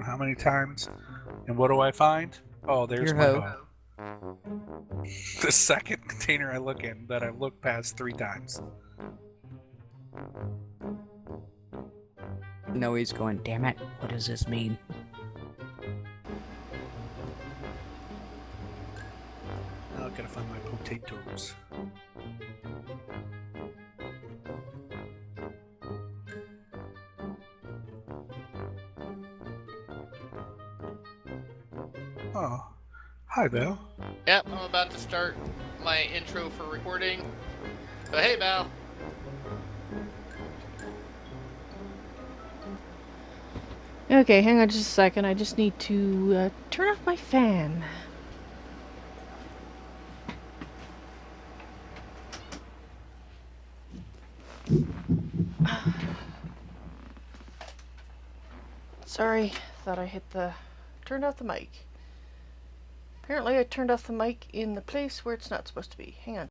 How many times? And what do I find? Oh, there's Your my hoe. hoe. The second container I look in that I've looked past 3 times. No, he's going, damn it, what does this mean? Now I gotta find my potatoes. Oh, hi, Val. Yep, I'm about to start my intro for recording. So hey, Val. Okay, hang on just a second. I just need to turn off my fan. Sorry, thought I turned off the mic. Apparently I turned off the mic in the place where it's not supposed to be. Hang on.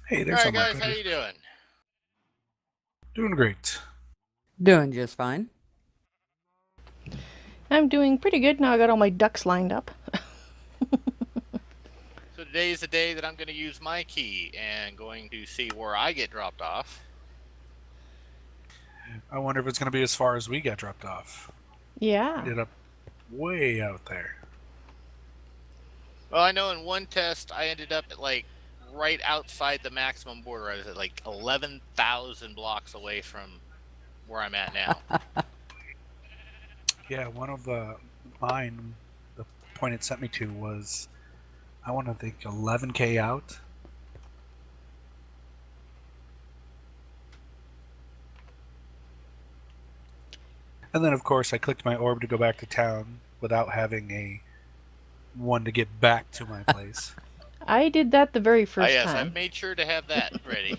Hey, there's Alright all my guys, how goodies. you doing? Doing great. Doing just fine. I'm doing pretty good now. I got all my ducks lined up. So today is the day that I'm going to use my key and going to see where I get dropped off. I wonder if it's going to be as far as we got dropped off. Yeah. We ended up way out there. Well, I know in one test I ended up at like right outside the maximum border. I was at like 11,000 blocks away from where I'm at now. Yeah, one of mine, the point it sent me to was, I want to think 11K out. And then, of course, I clicked my orb to go back to town without having a one to get back to my place. I did that the very first yes, time. I've made sure to have that ready.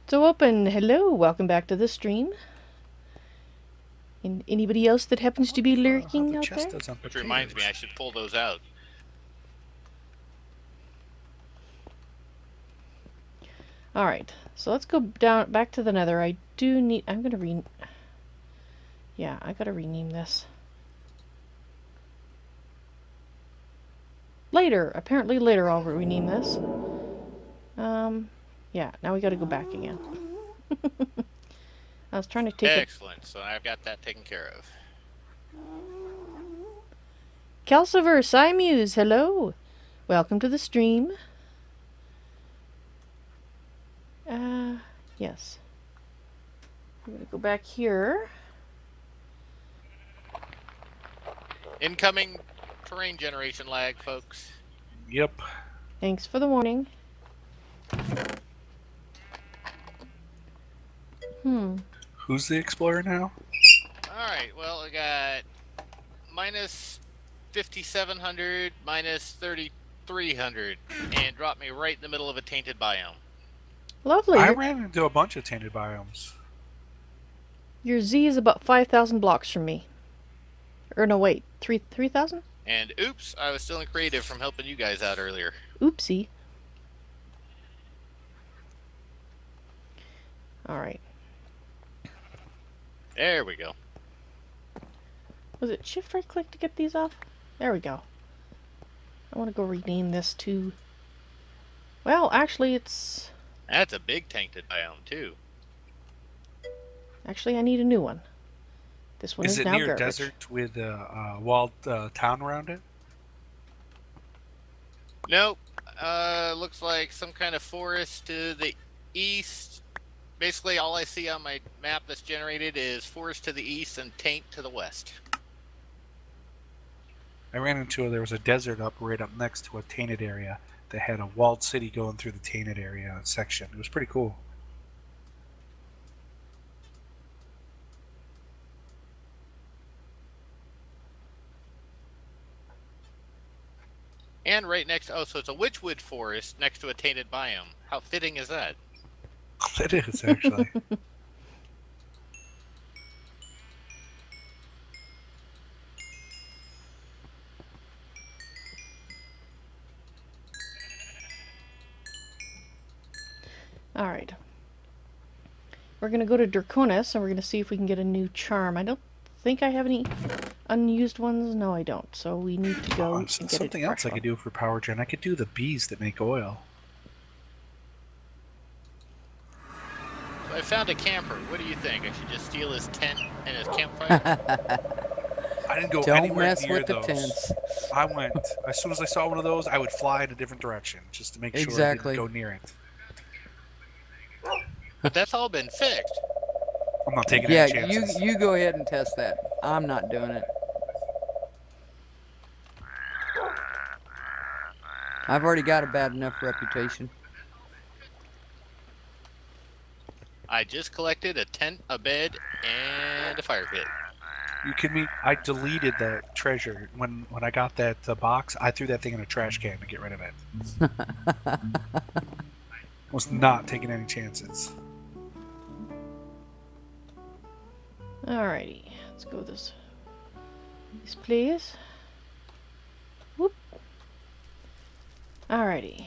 So open, hello, welcome back to the stream. And anybody else that happens to be lurking out there? Which reminds me, I should pull those out. Alright, so let's go down back to the nether. I gotta rename this. Later, apparently later I'll rename this. Yeah, now we gotta go back again. I was trying to take Excellent, so I've got that taken care of. Kelsiver, Simuse, hello! Welcome to the stream. Yes. I'm gonna go back here. Incoming terrain generation lag, folks. Yep. Thanks for the warning. Who's the explorer now? Alright, well, I got minus 5,700, minus 3,300, and dropped me right in the middle of a tainted biome. Lovely. I ran into a bunch of tainted biomes. Your Z is about 5,000 blocks from me. Or no, wait, 3,000? And oops, I was still in creative from helping you guys out earlier. Oopsie. Alright. There we go. Was it shift right click to get these off? There we go. I want to go rename this to... Well, actually it's... That's a big tainted biome, too. Actually, I need a new one. This one is now near garbage. desert with a walled town around it? Nope. Looks like some kind of forest to the east Basically, all I see on my map that's generated is forest to the east and taint to the west. I ran into there was a desert right up next to a tainted area that had a walled city going through the tainted area section. It was pretty cool. And right next, oh, so it's a witchwood forest next to a tainted biome. How fitting is that? It is, actually. Alright. We're going to go to Draconis, and we're going to see if we can get a new charm. I don't think I have any unused ones. No, I don't. So we need to go and get Something a else fresh I could do for power gen. I could do the bees that make oil. So I found a camper. What do you think? I should just steal his tent and his campfire? I didn't go Don't anywhere mess near with the those. tents. I went, as soon as I saw one of those, I would fly in a different direction just to make sure I Exactly. didn't go near it. But that's all been fixed. I'm not taking Yeah, any chances. you go ahead and test that. I'm not doing it. I've already got a bad enough reputation. I just collected a tent, a bed, and a fire pit. You kidding me? I deleted the treasure when I got that box. I threw that thing in a trash can to get rid of it. Was not taking any chances. Alrighty, let's go this place. Whoop. Alrighty.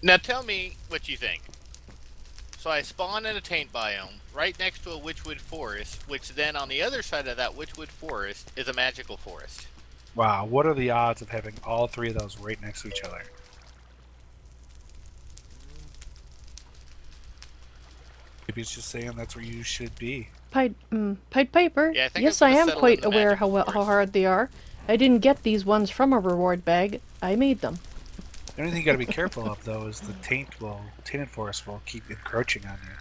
Now tell me what you think. So I spawn in a taint biome right next to a witchwood forest, which then on the other side of that witchwood forest is a magical forest. Wow, what are the odds of having all three of those right next to each other? Maybe it's just saying that's where you should be. Pied Piper. Yeah, I think Yes, I'm I gonna am settle quite in the aware magical how forest. hard they are. I didn't get these ones from a reward bag. I made them. The only thing you got to be careful of, though, is the tainted forest will keep encroaching on you.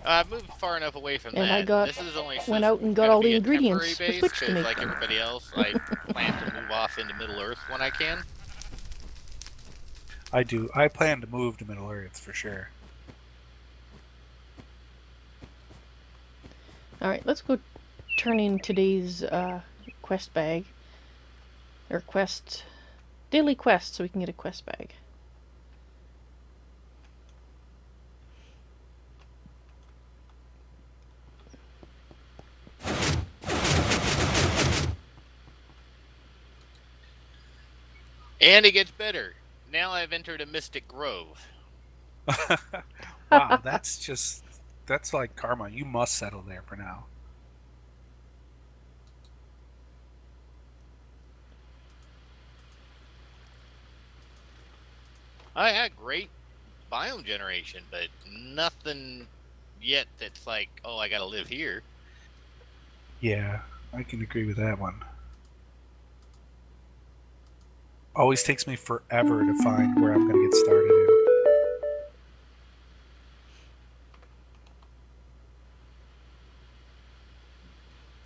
I've moved far enough away from And that. I got- this is only went out and got gonna all be the a ingredients temporary with base, which to 'cause make like them. everybody else, I plan to move off into Middle Earth when I can. I do. I plan to move to Middle Earth for sure. Alright, let's go turn in today's quest bag. Or quest... daily quest, so we can get a quest bag. And it gets better. Now I've entered a mystic grove. Wow, that's like karma. You must settle there for now. I had great biome generation, but nothing yet that's like, oh, I gotta live here. Yeah, I can agree with that one. Always takes me forever to find where I'm going to get started in.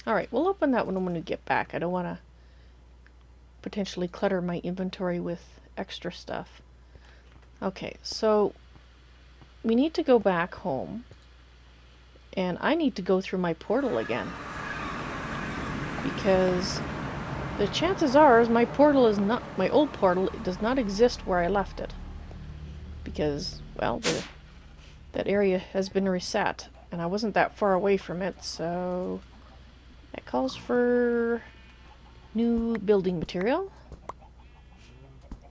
Alright, we'll open that one when we get back. I don't want to potentially clutter my inventory with extra stuff. Okay, so we need to go back home. And I need to go through my portal again. Because the chances are my portal is not, my old portal does not exist where I left it. Because, well, that area has been reset. And I wasn't that far away from it, so that calls for new building material.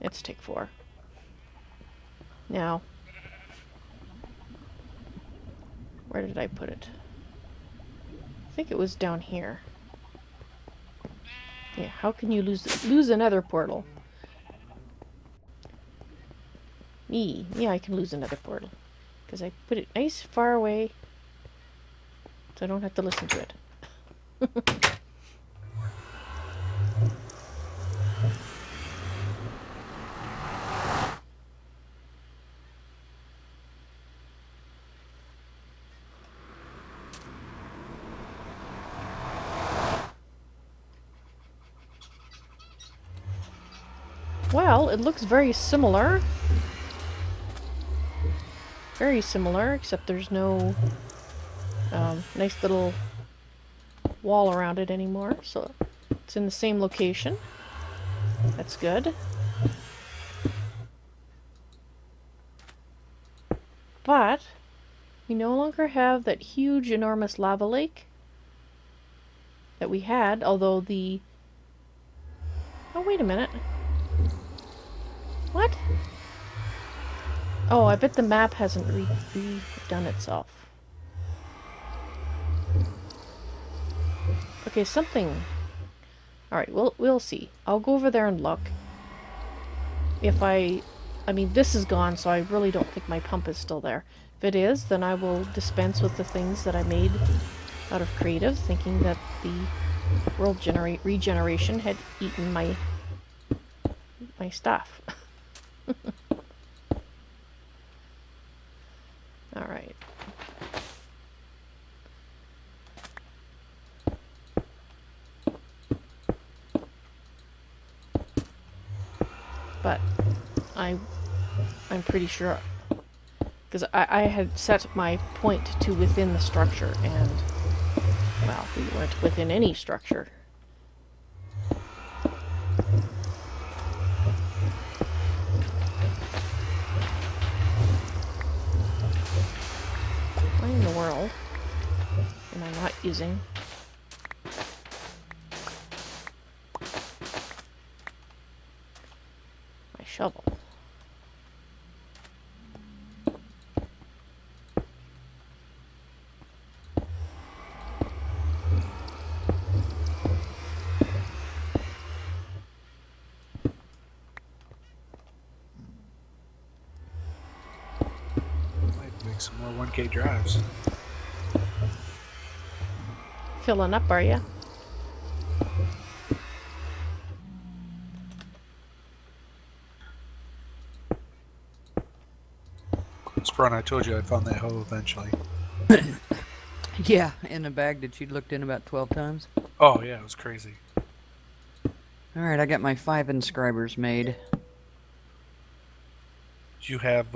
Let's take 4. Now, where did I put it? I think it was down here. Yeah, how can you lose another portal? Yeah, I can lose another portal. Because I put it nice far away, so I don't have to listen to it. Well, it looks very similar. Very similar, except there's no nice little wall around it anymore. So it's in the same location. That's good. But we no longer have that huge, enormous lava lake that we had, although the... Oh, wait a minute. What? Oh, I bet the map hasn't redone itself. Okay, something... Alright, we'll see. I'll go over there and look. If I mean, this is gone, so I really don't think my pump is still there. If it is, then I will dispense with the things that I made out of creative, thinking that the world regeneration had eaten my stuff. Alright. But I'm pretty sure, because I had set my point to within the structure, and, well, we weren't within any structure. Why in the world am I not using... my shovel? Some more 1K drives. Filling up, are ya? Sprung, I told you I'd found that hoe eventually. Yeah, in a bag that you'd looked in about 12 times. Oh yeah, it was crazy. Alright, I got my 5 inscribers made. Do you have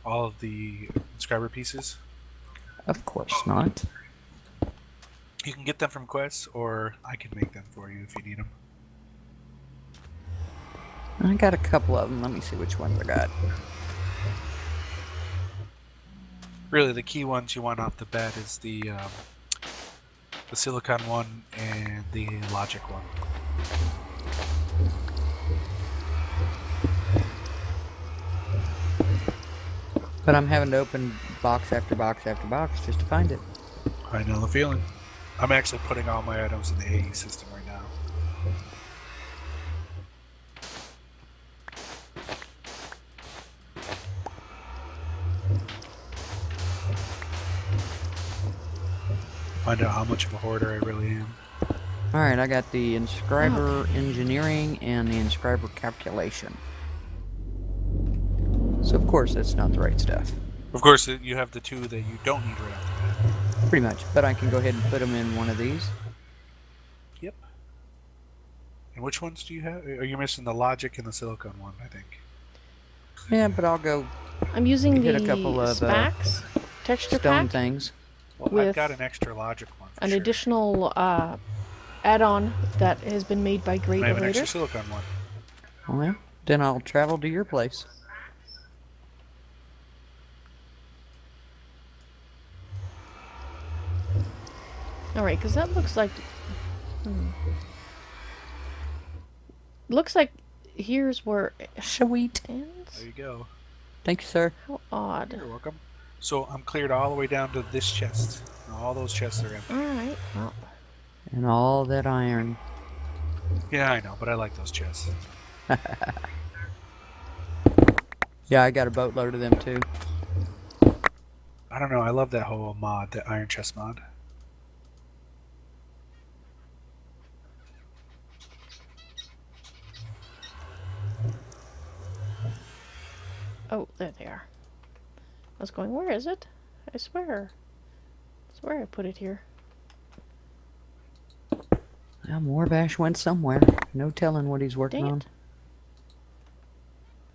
all of the inscriber pieces? Of course not. You can get them from quests, or I can make them for you if you need them. I got a couple of them. Let me see which ones I got. Really, the key ones you want off the bat is the silicon one and the logic one. But I'm having to open box after box after box just to find it. I know the feeling. I'm actually putting all my items in the AE system right now. Find out how much of a hoarder I really am. Alright, I got the inscriber engineering and the inscriber calculation. So of course that's not the right stuff. Of course, you have the two that you don't need right off the bat. Pretty much, but I can go ahead and put them in one of these. Yep. And which ones do you have? Are you missing the logic and the silicon one, I think? Yeah, but I'll go I'm using hit the a couple of Spax texture stone pack things. Well, with I've got an extra logic one for an sure. additional add-on that has been made by I have an extra GreatOrator. silicon one. Well, then I'll travel to your place. Alright, because that looks like... Looks like here's where it Sweet. ends? There you go. Thank you, sir. How odd. You're welcome. So I'm cleared all the way down to this chest. All those chests are empty. Alright, well... And all that iron. Yeah, I know, but I like those chests. Yeah, I got a boatload of them too. I don't know, I love that whole mod, that iron chest mod. Oh, there they are. I was going, where is it? I swear I put it here. Well, Morbash went somewhere. No telling what he's working Dang on. it.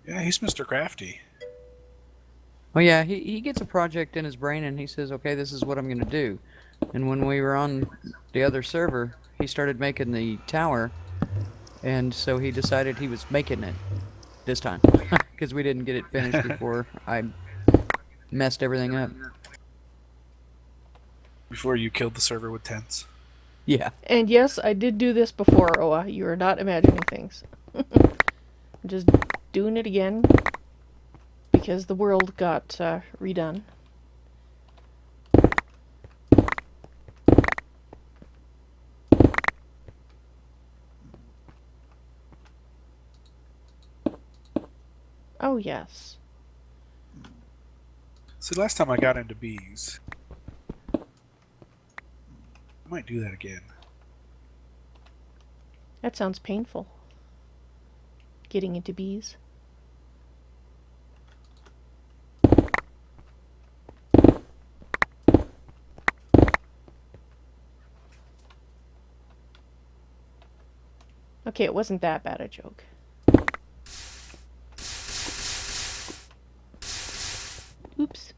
Yeah, he's Mr. Crafty. Oh yeah, he gets a project in his brain and he says, okay, this is what I'm gonna do. And when we were on the other server, he started making the tower, and so he decided he was making it this time because we didn't get it finished before I messed everything up. Before you killed the server with tents. Yeah. And yes, I did do this before, Oa. You are not imagining things. I'm just doing it again because the world got redone. Oh, yes. See, last time I got into bees. I might do that again. That sounds painful. Getting into bees. Okay, it wasn't that bad a joke. Oops.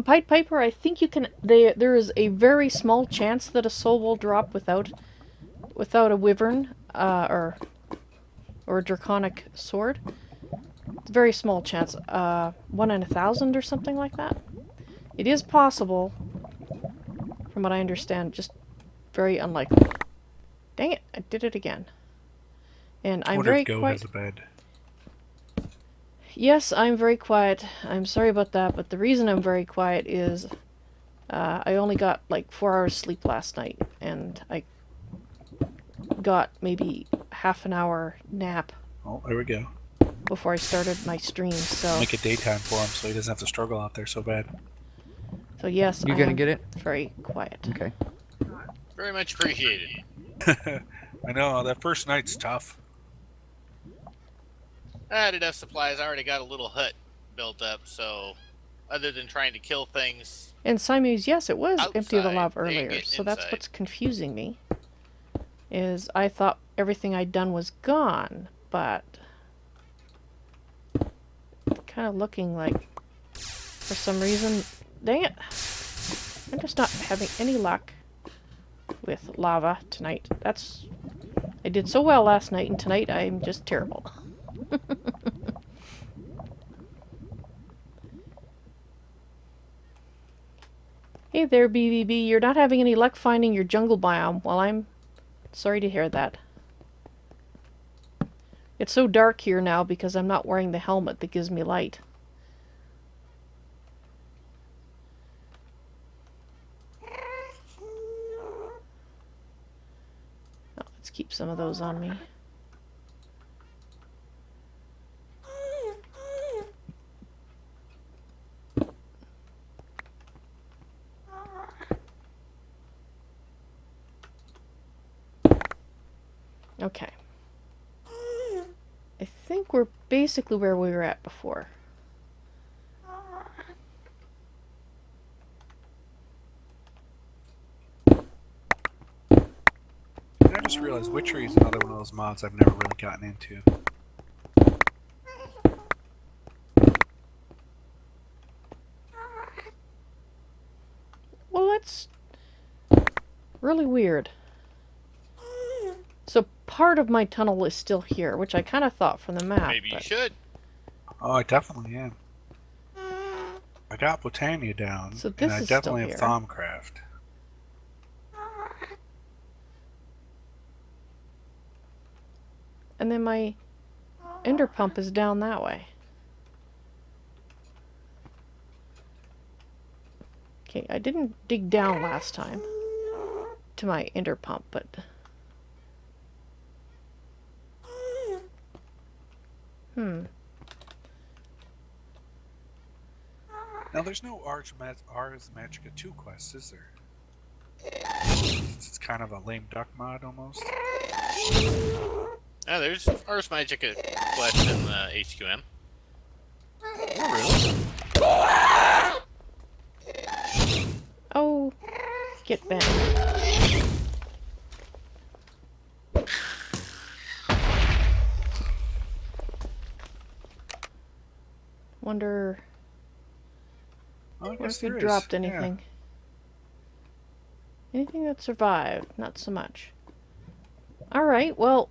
Pied Piper, I think you can. There is a very small chance that a soul will drop without a wyvern, or a draconic sword. It's a very small chance. 1 in 1,000 or something like that. It is possible, from what I understand, just very unlikely. Dang it! I did it again. And I'm wonder very if Go quiet. has a bed. Yes, I'm very quiet. I'm sorry about that, but the reason I'm very quiet is I only got like 4 hours sleep last night, and I got maybe half an hour nap Oh, there we go. before I started my stream. So, Make it daytime for him so he doesn't have to struggle out there so bad. yes, You I gonna am get it? very quiet. Okay. Very much appreciated. I know, that first night's tough. I had enough supplies. I already got a little hut built up, so other than trying to kill things, And Siamese, yes, it was empty of the outside, lava they ain't earlier, getting so that's inside. what's confusing me. Is I thought everything I'd done was gone, but kind of looking like, for some reason, dang it, I'm just not having any luck with lava tonight. I did so well last night, and tonight I'm just terrible. Hey there, BVB. You're not having any luck finding your jungle biome. Well, I'm sorry to hear that. It's so dark here now because I'm not wearing the helmet that gives me light. Oh, let's keep some of those on me. Okay. I think we're basically where we were at before. And I just realized Witchery is another one of those mods I've never really gotten into. Well, that's really weird. So part of my tunnel is still here, which I kind of thought from the map. Maybe you but should. Oh, I definitely am. I got Botania down, So and this I is definitely still have here. Thaumcraft. And then my ender pump is down that way. Okay, I didn't dig down last time to my ender pump, but... Now, there's no Ars Magica 2 quest, is there? It's kind of a lame duck mod, almost. Oh, there's Ars Magica Quest in the HQM. Oh, really? Oh, get back. Wonder Well, I wonder guess if he there is. dropped Yeah. anything. Anything that survived? Not so much. Alright, well,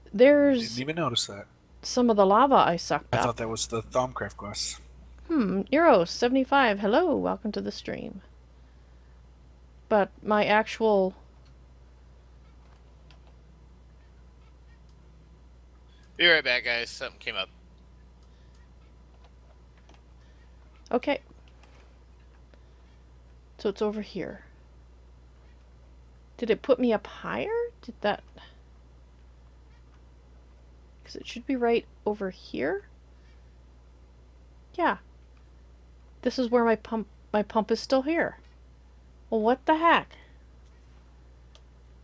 Didn't there's even notice that. some of the lava I sucked I up. thought that was the Tholmcraft quest. Eros75, hello, welcome to the stream. But my actual... Be right back, guys. Something came up. Okay. So it's over here. Did it put me up higher? Did that... Because it should be right over here? Yeah. This is where my pump is still here. Well, what the heck?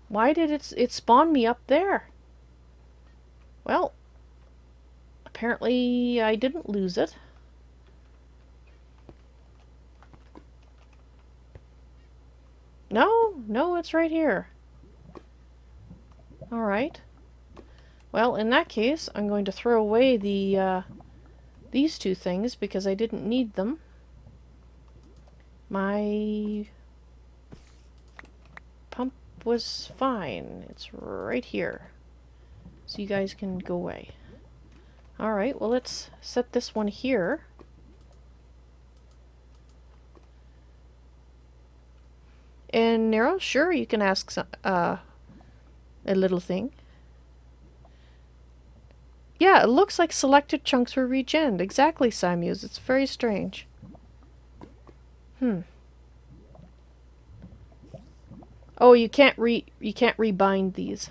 Why did it spawn me up there? Well, apparently I didn't lose it. No, it's right here. Alright. Well, in that case, I'm going to throw away the, these two things because I didn't need them. My pump was fine. It's right here. So you guys can go away. Alright, well let's set this one here. And Nero, sure, you can ask some, a little thing. Yeah, it looks like selected chunks were regened. Exactly, Simuse. It's very strange. Oh, you can't rebind these.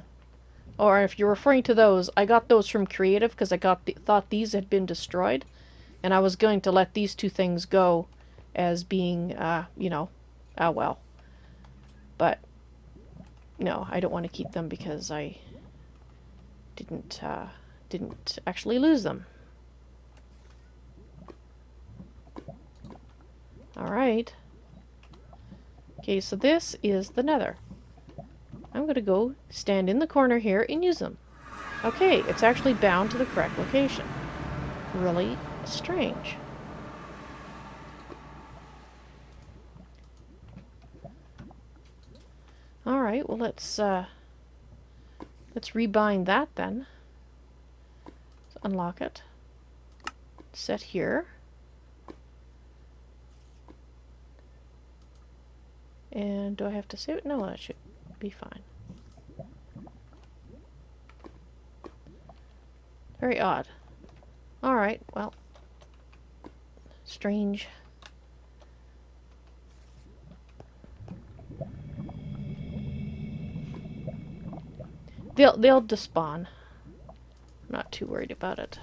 Or if you're referring to those, I got those from Creative because I thought these had been destroyed, and I was going to let these two things go as being, you know, well. But no, I don't want to keep them because I didn't actually lose them. Alright. Okay, so this is the nether. I'm going to go stand in the corner here and use them. Okay, it's actually bound to the correct location. Really strange. Alright, well let's rebind that then. Let's unlock it. Set here. And do I have to save it? No, that should be fine. Very odd. Alright, well. Strange. They'll despawn. I'm not too worried about it.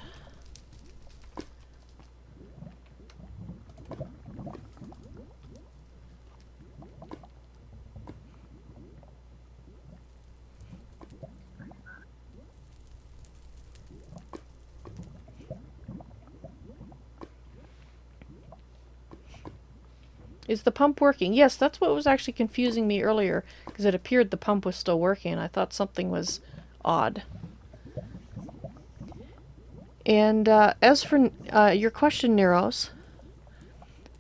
Is the pump working? Yes, that's what was actually confusing me earlier, because it appeared the pump was still working, and I thought something was odd. And as for your question, Neros,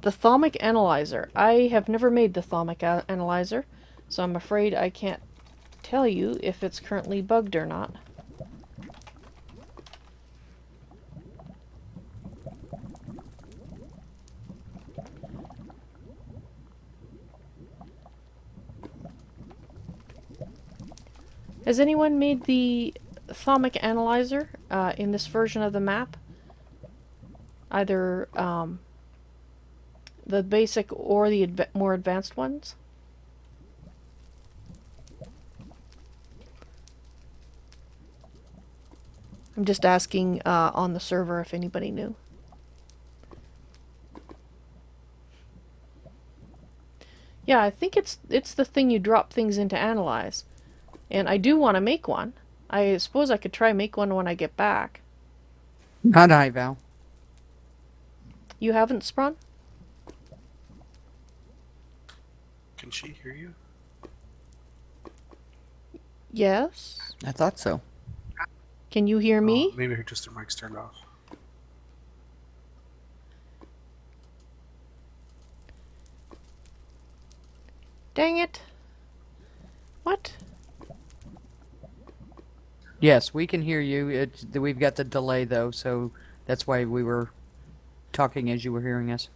the thalmic analyzer. I have never made the thalmic analyzer, so I'm afraid I can't tell you if it's currently bugged or not. Has anyone made the thalmic analyzer in this version of the map? Either the basic or the more advanced ones? I'm just asking on the server if anybody knew. Yeah, I think it's the thing you drop things in to analyze. And I do want to make one. I suppose I could try make one when I get back. Not I, Val. You haven't, Sprung? Can she hear you? Yes. I thought so. Can you hear me? Maybe just her mic's turned off. Dang it. What? Yes, we can hear you. We've got the delay, though, so that's why we were talking as you were hearing us.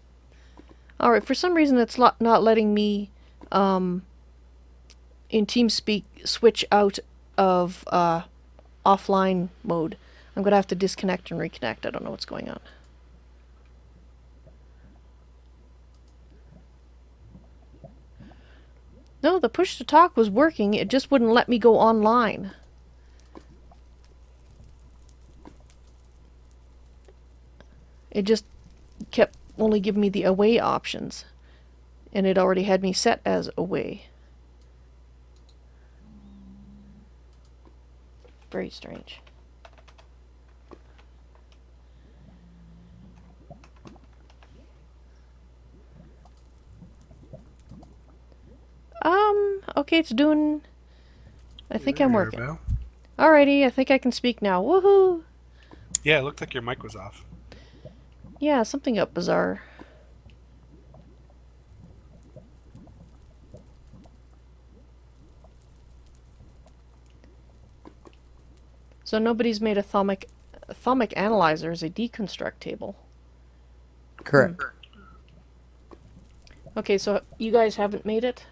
Alright, for some reason it's not letting me, in TeamSpeak, switch out of, offline mode. I'm gonna have to disconnect and reconnect. I don't know what's going on. No, the push to talk was working. It just wouldn't let me go online. It just kept only giving me the away options. And it already had me set as away. Very strange. Okay, it's doing... I think I'm working. Val? Alrighty, I think I can speak now. Woohoo! Yeah, it looked like your mic was off. Yeah, something up bizarre. So nobody's made a atomic analyzer as a deconstruct table. Correct. Okay, so you guys haven't made it?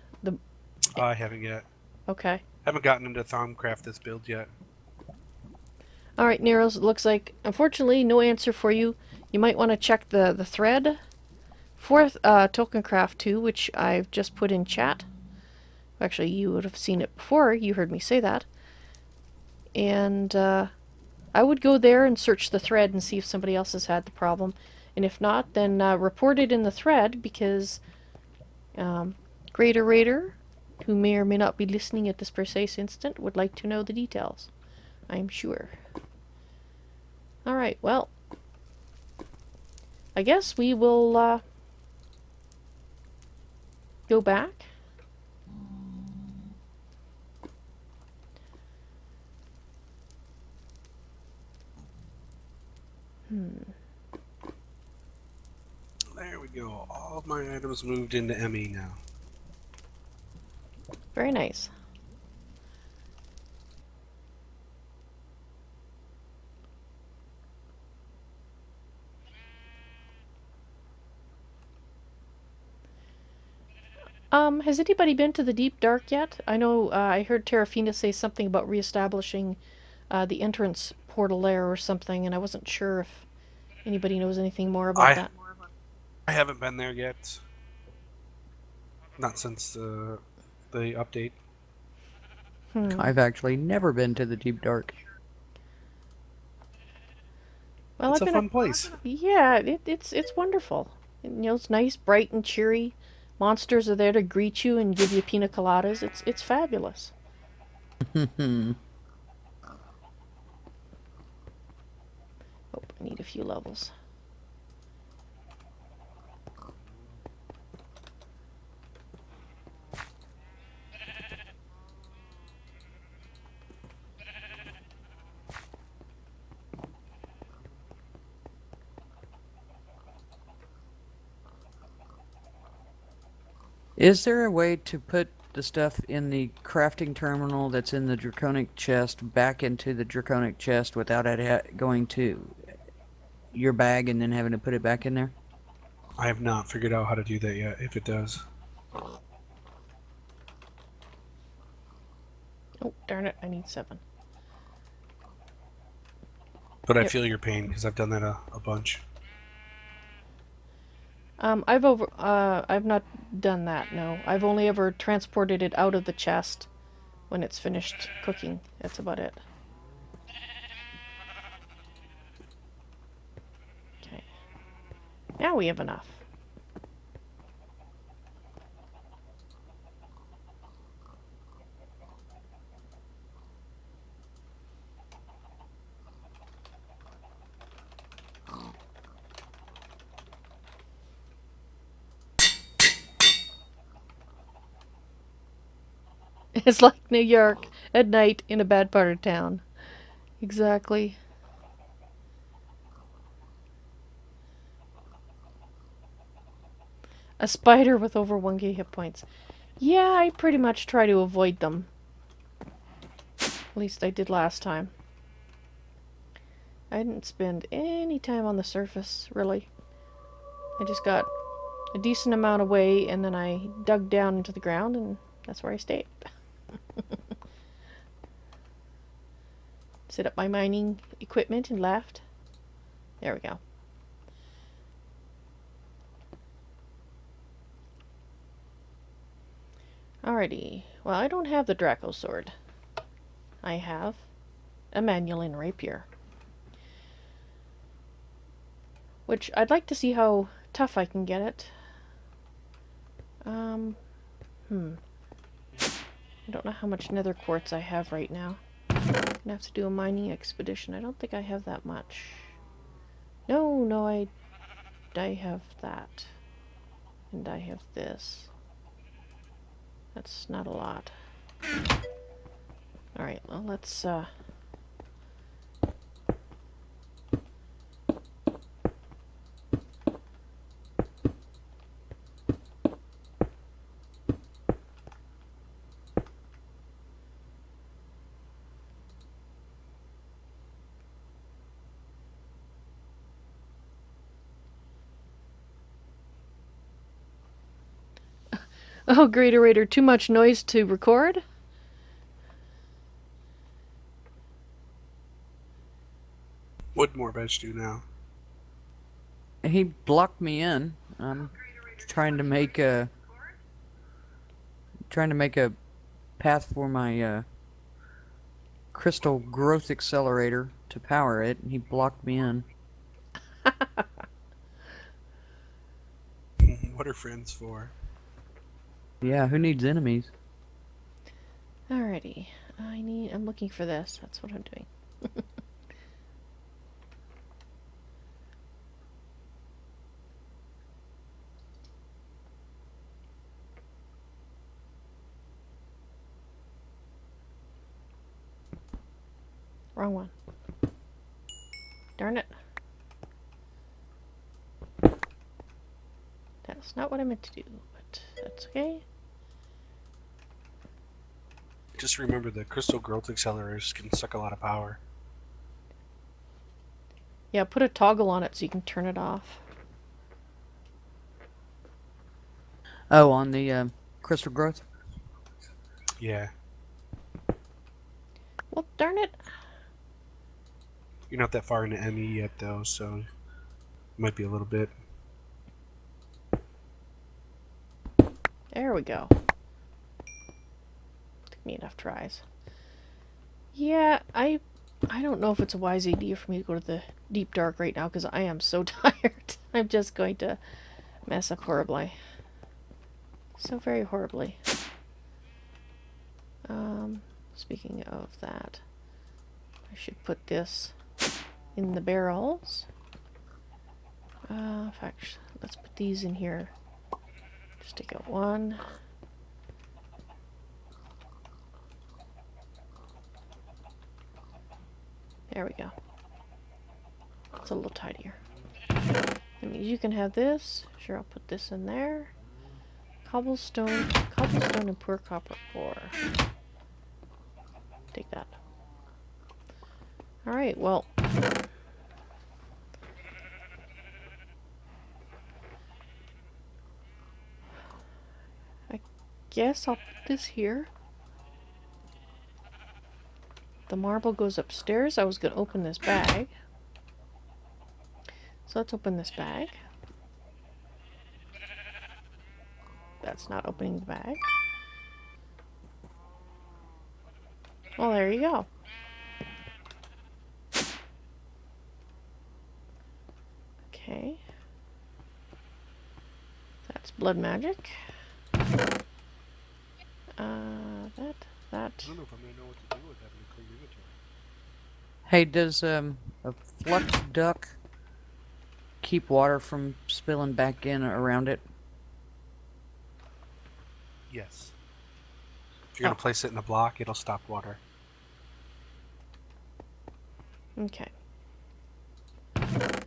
I haven't yet. Okay. Haven't gotten into Tolkiencraft this build yet. Alright, Neros, it looks like, unfortunately, no answer for you. You might want to check the thread for Tolkiencraft II, which I've just put in chat. Actually, you would have seen it before. You heard me say that. And I would go there and search the thread and see if somebody else has had the problem. And if not, then report it in the thread, because GreatOrator, who may or may not be listening at this precise instant, would like to know the details. I'm sure. Alright, well, I guess we will go back. There we go. All of my items moved into ME now. Very nice. Has anybody been to the Deep Dark yet? I know I heard Terrafina say something about reestablishing the entrance portal there or something, and I wasn't sure if anybody knows anything more about that. I haven't been there yet. Not since the update. I've actually never been to the Deep Dark. Well, It's I've a been fun place. Yeah, it's wonderful. You know, it's nice, bright and cheery. Monsters are there to greet you and give you pina coladas. It's fabulous. Oh, I need a few levels. Is there a way to put the stuff in the crafting terminal that's in the draconic chest back into the draconic chest without it going to your bag and then having to put it back in there? I have not figured out how to do that yet, if it does. Oh, darn it, I need 7. But I Yep. feel your pain, because I've done that a bunch. I've not done that, no. I've only ever transported it out of the chest when it's finished cooking. That's about it. Okay. Now we have enough. It's like New York at night in a bad part of town. Exactly. A spider with over 1k hit points. Yeah, I pretty much try to avoid them. At least I did last time. I didn't spend any time on the surface, really. I just got a decent amount away, and then I dug down into the ground, and that's where I stayed. Set up my mining equipment and left. There we go. Alrighty. Well, I don't have the Draco sword. I have a Manuelin rapier. Which I'd like to see how tough I can get it. I don't know how much nether quartz I have right now. I'm gonna have to do a mining expedition. I don't think I have that much. No, I have that. And I have this. That's not a lot. Alright, well, let's, Oh, GreatOrator, too much noise to record? What more veg do now? He blocked me in. I'm trying to make a path for my crystal growth accelerator to power it, and he blocked me in. What are friends for? Yeah, who needs enemies? Alrighty. I'm looking for this. That's what I'm doing. Wrong one. Darn it. That's not what I meant to do, but that's okay. Just remember the crystal growth accelerators can suck a lot of power. Yeah, put a toggle on it so you can turn it off. Oh, on the crystal growth? Yeah. Well, darn it. You're not that far into ME yet, though, so it might be a little bit. There we go. Took me enough tries. Yeah, I don't know if it's a wise idea for me to go to the deep dark right now because I am so tired. I'm just going to mess up horribly. So very horribly. Speaking of that, I should put this in the barrels. In fact, let's put these in here. Just take out one. There we go. It's a little tidier. That means you can have this. Sure, I'll put this in there. Cobblestone and poor copper ore. Take that. Alright, well. I guess I'll put this here. The marble goes upstairs. I was going to open this bag. So let's open this bag. That's not opening the bag. Well, there you go. Okay. That's blood magic. That. I don't know if I'm going to know what to do with having a clean inventory. Hey, does a flux duck keep water from spilling back in around it? Yes. If you're going to place it in a block, it'll stop water. Okay. Okay,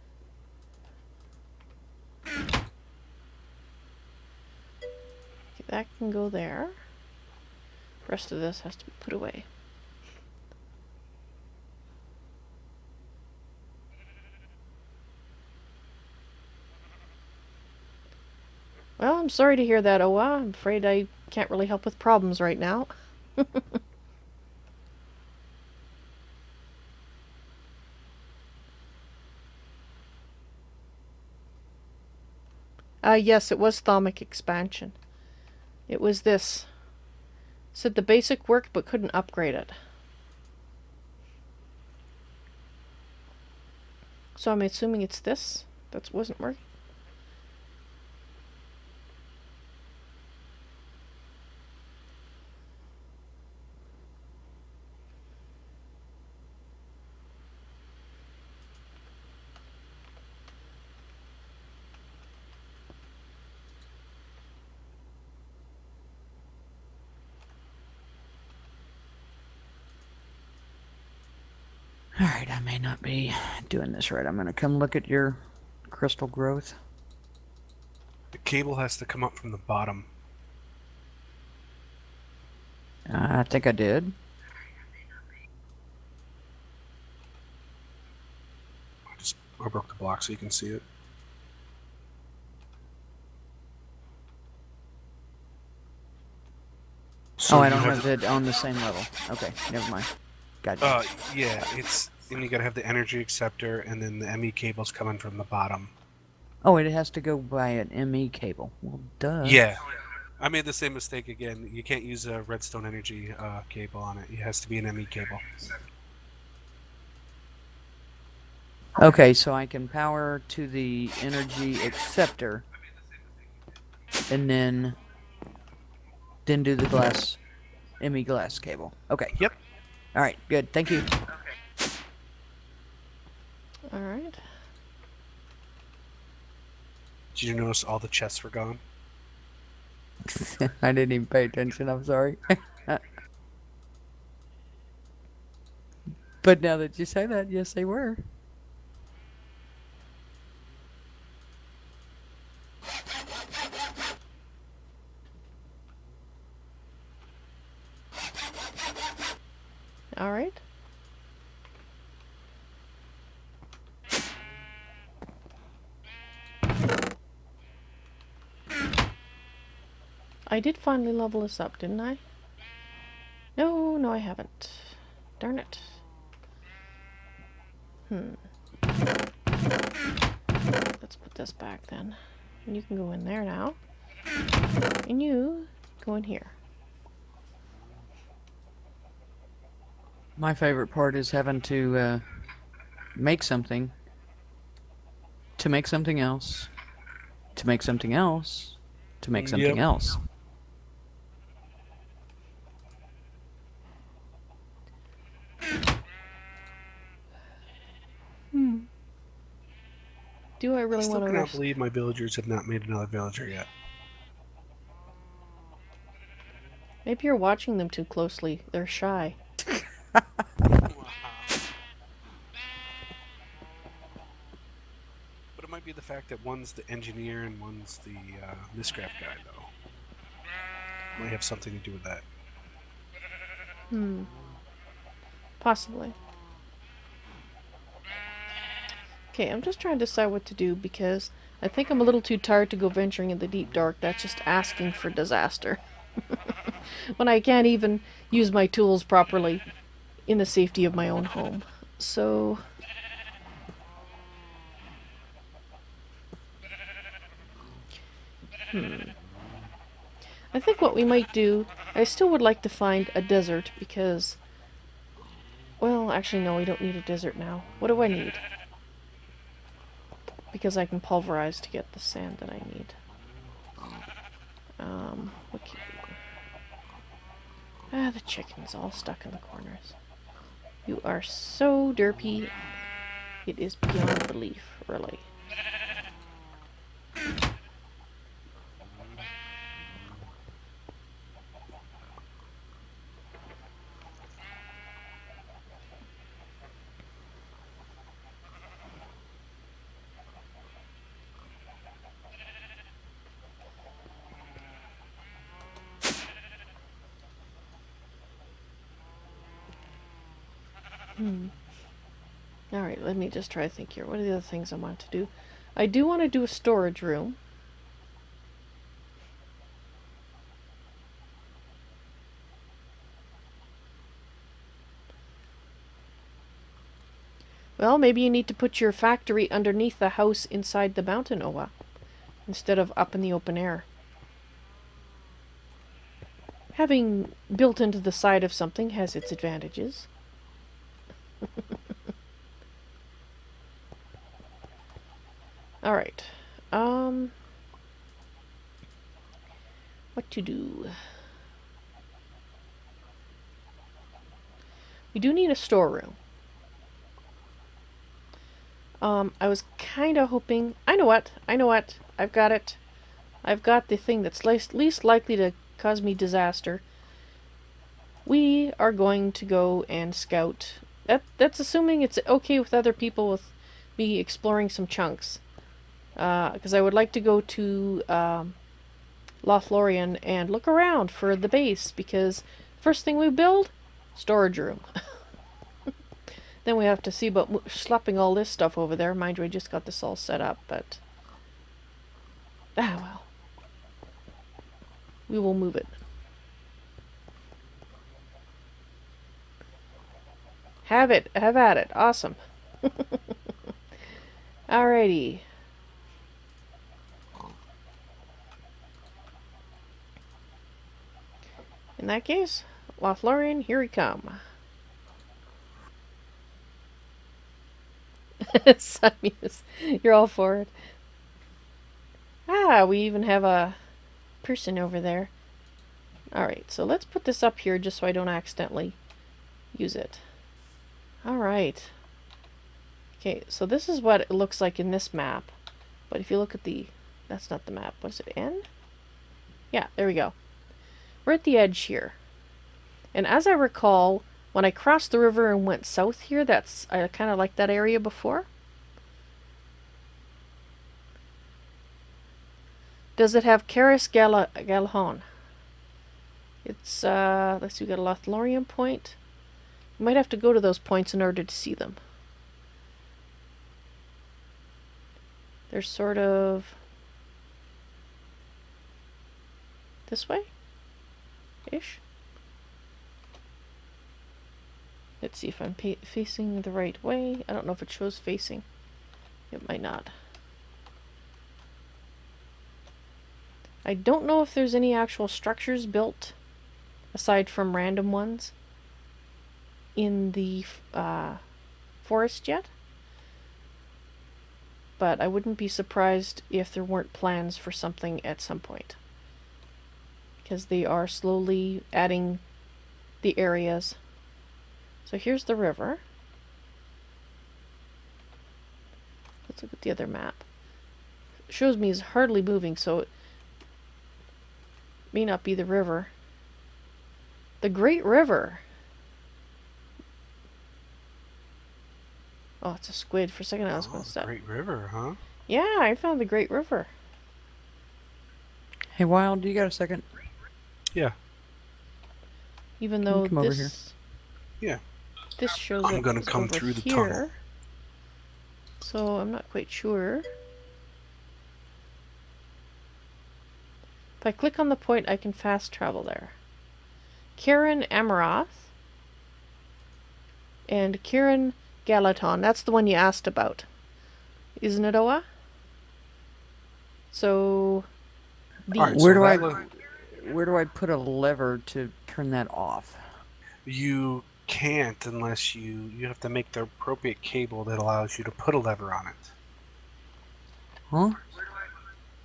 that can go there. The rest of this has to be put away. Well, I'm sorry to hear that, Owa. I'm afraid I can't really help with problems right now. Yes, it was thermic expansion. It was this. Said the basic worked but couldn't upgrade it. So I'm assuming it's this that wasn't working. Alright, I may not be doing this right. I'm going to come look at your crystal growth. The cable has to come up from the bottom. I think I did. I broke the block so you can see it. So oh, I you don't have it on the same level. Okay, never mind. Gotcha. Yeah, and you gotta have the energy acceptor, and then the ME cable's coming from the bottom. Oh, it has to go by an ME cable. Well, duh. Yeah, I made the same mistake again. You can't use a redstone energy cable on it. It has to be an ME cable. Okay, so I can power to the energy acceptor, and then do the glass, ME glass cable. Okay. Yep. All right, good. Thank you. All right. Did you notice all the chests were gone? I didn't even pay attention. I'm sorry. But now that you say that, yes, they were. All right. I did finally level this up, didn't I? No, I haven't. Darn it. Let's put this back then. And you can go in there now. And you go in here. My favorite part is having to make something, to make something else, to make something else, to make something Yep. else. Do I I really still want to cannot risk? believe my villagers have not made another villager yet. Maybe you're watching them too closely. They're shy. But it might be the fact that one's the engineer and one's the miscraft guy, though. Might have something to do with that. Possibly. Okay, I'm just trying to decide what to do because I think I'm a little too tired to go venturing in the deep dark. That's just asking for disaster. When I can't even use my tools properly in the safety of my own home. So... I think what we might do, I still would like to find a desert because... Well, actually no, we don't need a desert now. What do I need? Because I can pulverize to get the sand that I need. Okay. The chicken's all stuck in the corners. You are so derpy. It is beyond belief, really. Alright, let me just try to think here. What are the other things I want to do? I do want to do a storage room. Well, maybe you need to put your factory underneath the house inside the mountain, Oa, instead of up in the open air. Having built into the side of something has its advantages. Alright. What to do? We do need a storeroom. I was kind of hoping... I know what. I've got it. I've got the thing that's least likely to cause me disaster. We are going to go and scout. That's assuming it's okay with other people with me exploring some chunks. Because I would like to go to Lothlorien and look around for the base, because first thing we build, storage room. Then we have to see about schlepping all this stuff over there. Mind you, I just got this all set up, but... well. We will move it. Have at it. Awesome. Alrighty. In that case, Lothlorien, here we come. Simus, you're all for it. We even have a person over there. Alright, so let's put this up here just so I don't accidentally use it. Alright. Okay, so this is what it looks like in this map. But if you look at the... That's not the map. What is it, N? Yeah, there we go. We're at the edge here. And as I recall, when I crossed the river and went south here, I kind of liked that area before. Does it have Caris Galhon? It's, let's see, we got a Lothlorien point. You might have to go to those points in order to see them. They're sort of... this way? Ish? Let's see if I'm facing the right way. I don't know if it shows facing. It might not. I don't know if there's any actual structures built, aside from random ones, in the forest yet. But I wouldn't be surprised if there weren't plans for something at some point. Because they are slowly adding the areas. So here's the river. Let's look at the other map. It shows me it's hardly moving, so it may not be the river. The Great River. Oh, it's a squid. For a second I was going to stop. Great River, huh? Yeah, I found the Great River. Hey, Wild, do you got a second? Yeah. Even Can you though come over here? Yeah. This shows I'm it gonna is come over through the here. tunnel. So I'm not quite sure. If I click on the point, I can fast travel there. Kieran Amaroth and Kieran Galaton. That's the one you asked about, isn't it, Oa? So, Alright, Where so where do I put a lever to turn that off? you can't unless you have to make the appropriate cable that allows you to put a lever on it. Huh?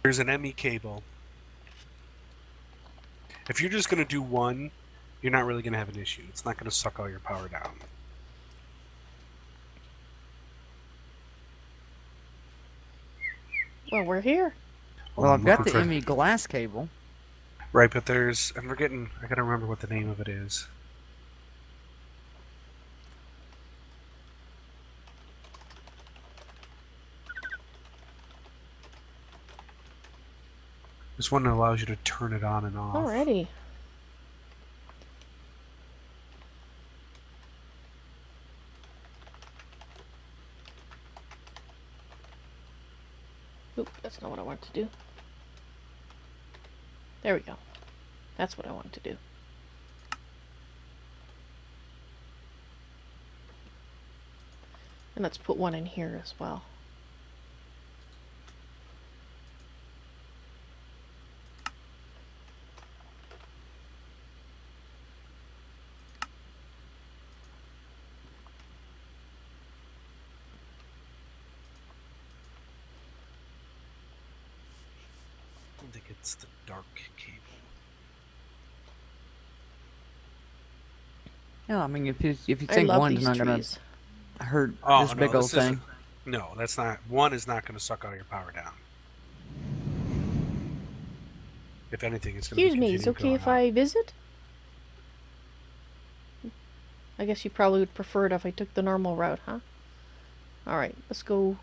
There's an ME cable. If you're just going to do one, you're not really going to have an issue. It's not going to suck all your power down. well, we're here. Well, I've got looking the for- ME glass cable. Right, but there's... I'm forgetting... I gotta remember what the name of it is. This one that allows you to turn it on and off. that's not what I want to do. There we go. That's what I want to do. And let's put one in here as well. I don't think it's the dark cable. Yeah, I mean, if you I think love one's these not gonna trees. hurt Oh, this no, big old this thing. isn't. No, that's not. One is not going to suck all your power down. If anything, it's going to be Excuse me, it's okay if I visit? I guess you probably would prefer it if I took the normal route, huh? Alright, let's go.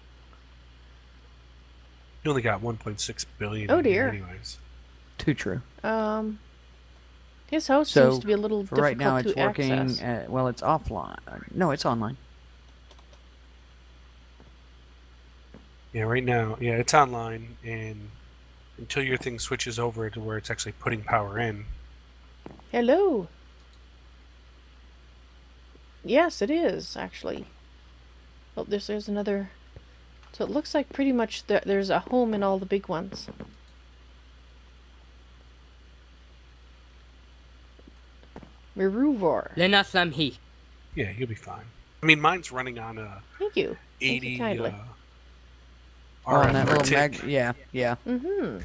You only got 1.6 billion. Oh, in here dear. anyways. Too true. His house So, seems to be a little for difficult right now, it's to working. access. Well, it's offline. No, it's online. Yeah, right now, yeah, it's online, and until your thing switches over to where it's actually putting power in. Hello. Yes, it is, actually. Oh, there's another. So it looks like pretty much there's a home in all the big ones. Miruvor. Lena Samhi. Yeah, you'll be fine. I mean, mine's running on a Thank you. Thank 80 you kindly. On that RF little tick. yeah. Mm-hmm.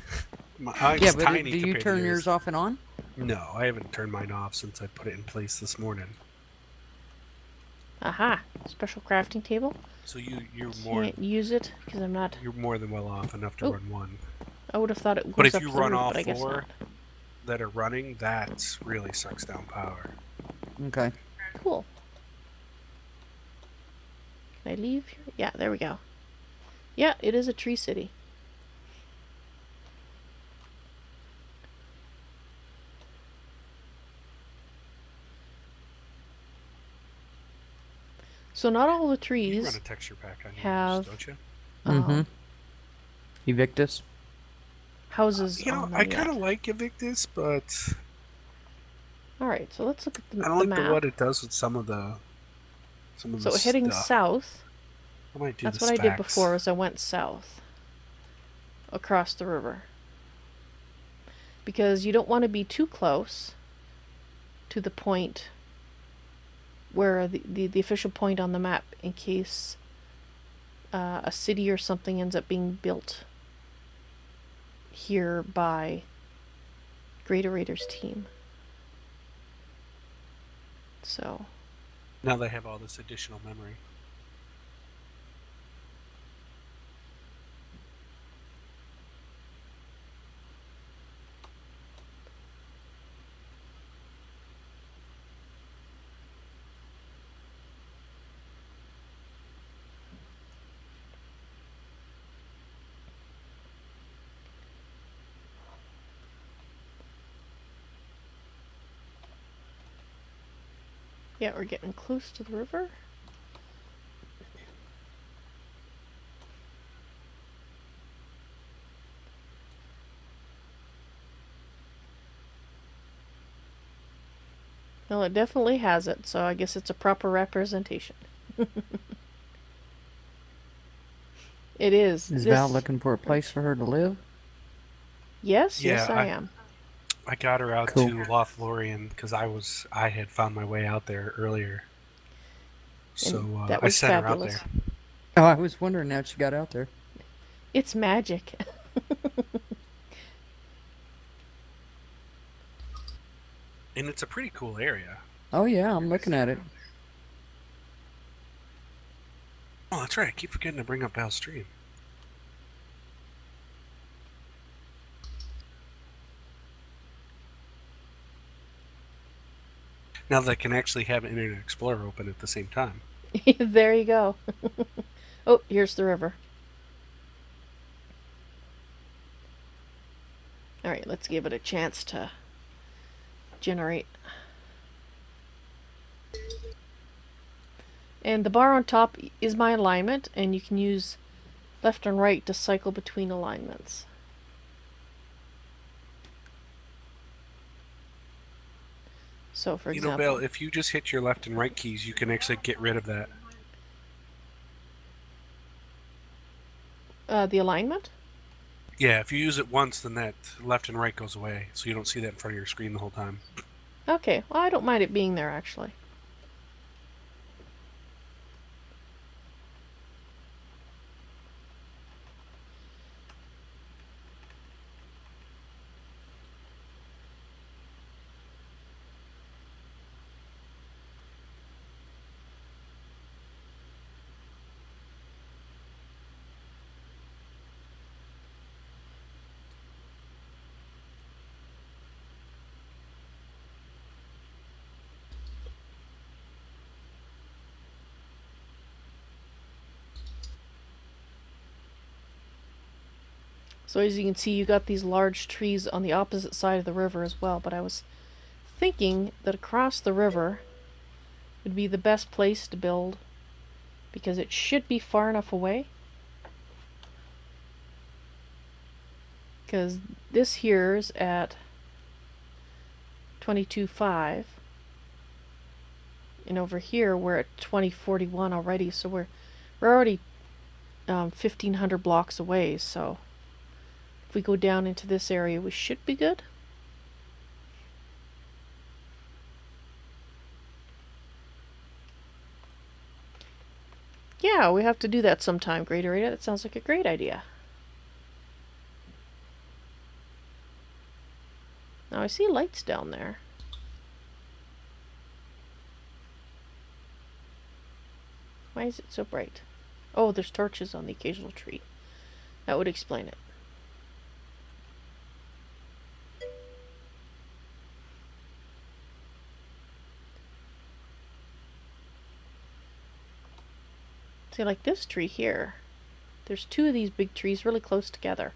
Mine's Yeah, but tiny do you compared to turn yours off and on? No, I haven't turned mine off since I put it in place this morning. Aha. Special crafting table. So you're more Can't use it because I'm not. you're more than well off enough to Oh. run one. I would have thought it goes But if up you to the run roof, all but I guess four not. that are running, that really sucks down power. Okay. Cool. Can I leave here? Yeah, there we go. Yeah, it is a tree city. So not all the You trees run a texture pack on have- yours, don't you? Mm-hmm. Evictus. houses You know, on them I kind of yet. like Invictus, but Alright, so let's look at the, I don't the like map. what it does with some of the So heading stuff. south, I might do that's the what I did stacks. before, is I went south. Across the river. Because you don't want to be too close to the point where the official point on the map, in case a city or something ends up being built here by GreatOrator's team. So, Now they have all this additional memory. yeah, we're getting close to the river. Well, it definitely has it, so I guess it's a proper representation. It is. Is This- Val looking for a place for her to live? Yes, Yeah, yes, I am. I got her out Cool. to Lothlorien because I had found my way out there earlier. So that I was sent fabulous. her out there. Oh, I was wondering how she got out there. It's magic. And it's a pretty cool area. Oh yeah, I'm looking at it. Oh, that's right. I keep forgetting to bring up Val's stream. Now that I can actually have Internet Explorer open at the same time. There you go. Oh, here's the river. Alright, let's give it a chance to generate. And the bar on top is my alignment, and you can use left and right to cycle between alignments. So, for You know, example, Vale, if you just hit your left and right keys, you can actually get rid of that. the alignment? Yeah, if you use it once, then that left and right goes away, so you don't see that in front of your screen the whole time. Okay, well, I don't mind it being there, actually. So as you can see, you got these large trees on the opposite side of the river as well, but I was thinking that across the river would be the best place to build because it should be far enough away. Because this here's at 22.5, and over here we're at 2041 already, so we're already 1,500 blocks away. So if we go down into this area, we should be good. Yeah, we have to do that sometime, GreatOrator. That sounds like a great idea. Now I see lights down there. Why is it so bright? Oh, there's torches on the occasional tree. That would explain it. See, like this tree here. There's two of these big trees really close together.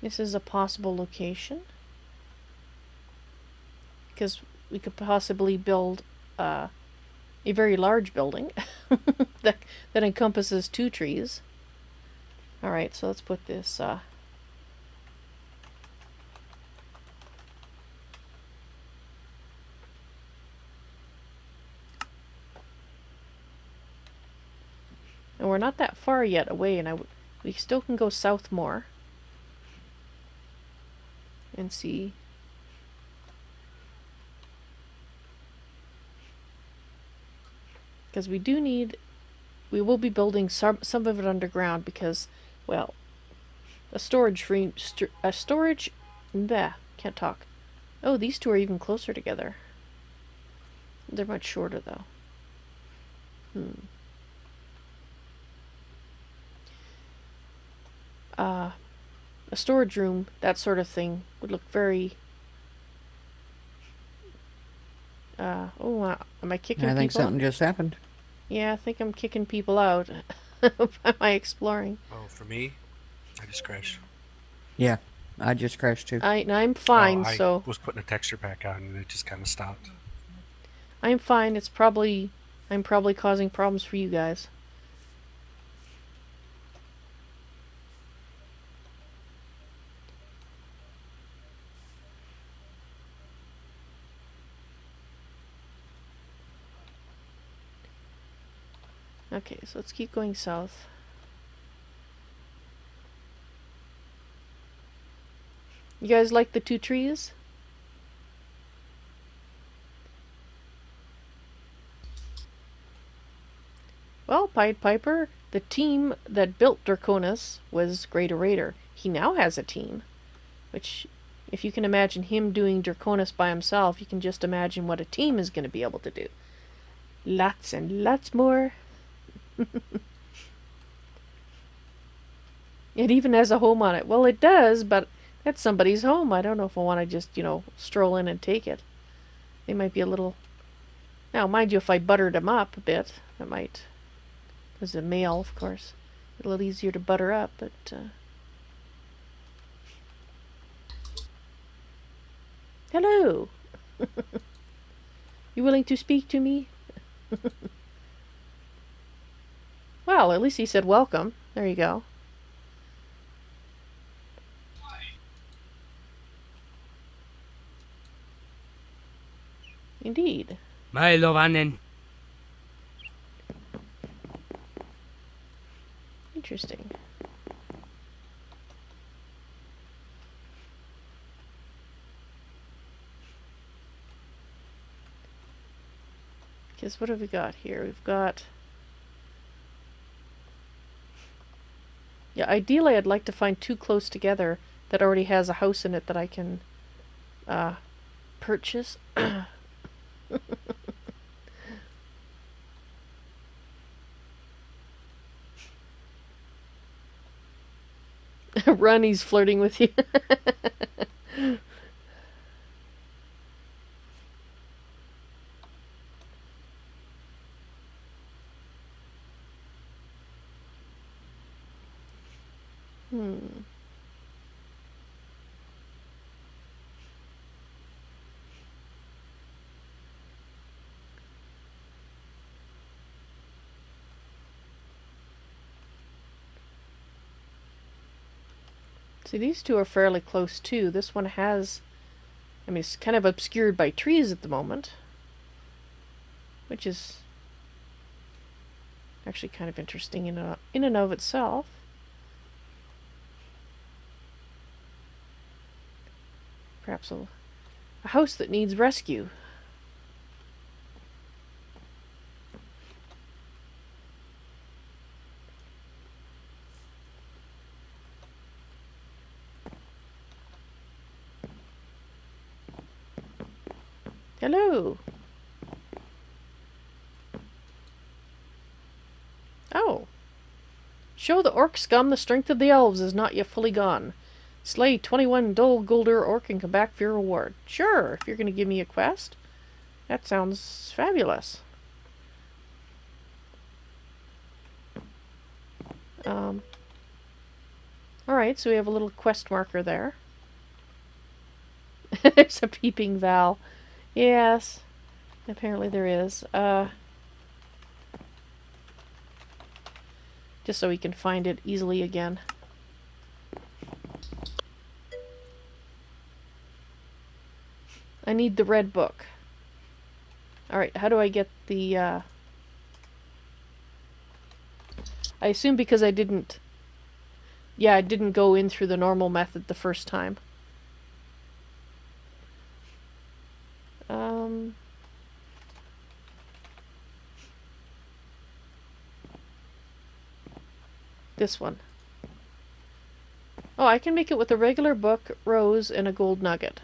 This is a possible location. Because we could possibly build a very large building that encompasses two trees. Alright, so let's put this and we're not that far yet away, and we still can go south more and see. Because we will be building some of it underground because, well, can't talk. Oh, these two are even closer together. They're much shorter though. A storage room, that sort of thing, would look very... am I kicking people? I think something just happened. Yeah, I think I'm kicking people out by my exploring. Oh, for me? I just crashed. Yeah, I just crashed too. I'm fine, I so... was putting a texture pack on and it just kind of stopped. I'm fine. I'm probably causing problems for you guys. Okay, so let's keep going south. You guys like the two trees? Well, Pied Piper, the team that built Draconis was GreatOrator. He now has a team, which, if you can imagine him doing Draconis by himself, you can just imagine what a team is going to be able to do. Lots and lots more. It even has a home on it. Well, it does, but that's somebody's home. I don't know if I want to just, stroll in and take it. They might be a little... Now, mind you, if I buttered him up a bit, I might... As a male, of course. A little easier to butter up, but hello. You willing to speak to me? Well, at least he said welcome. There you go. Indeed. Mailovanen. Interesting. Because what have we got here? We've got... Yeah, ideally I'd like to find two close together that already has a house in it that I can purchase. Run, he's flirting with you. See, these two are fairly close too. This one has... I mean, it's kind of obscured by trees at the moment. Which is actually kind of interesting in and of itself. Perhaps a house that needs rescue. Hello. Oh. Show the orc scum the strength of the elves is not yet fully gone. Slay 21 dull golder orc and come back for your reward. Sure, if you're going to give me a quest. That sounds fabulous. Alright, so we have a little quest marker there. There's a peeping Val. Yes, apparently there is. Just so we can find it easily again. I need the red book. Alright, how do I get the... I assume because I didn't... Yeah, I didn't go in through the normal method the first time. This one. Oh, I can make it with a regular book, rose, and a gold nugget.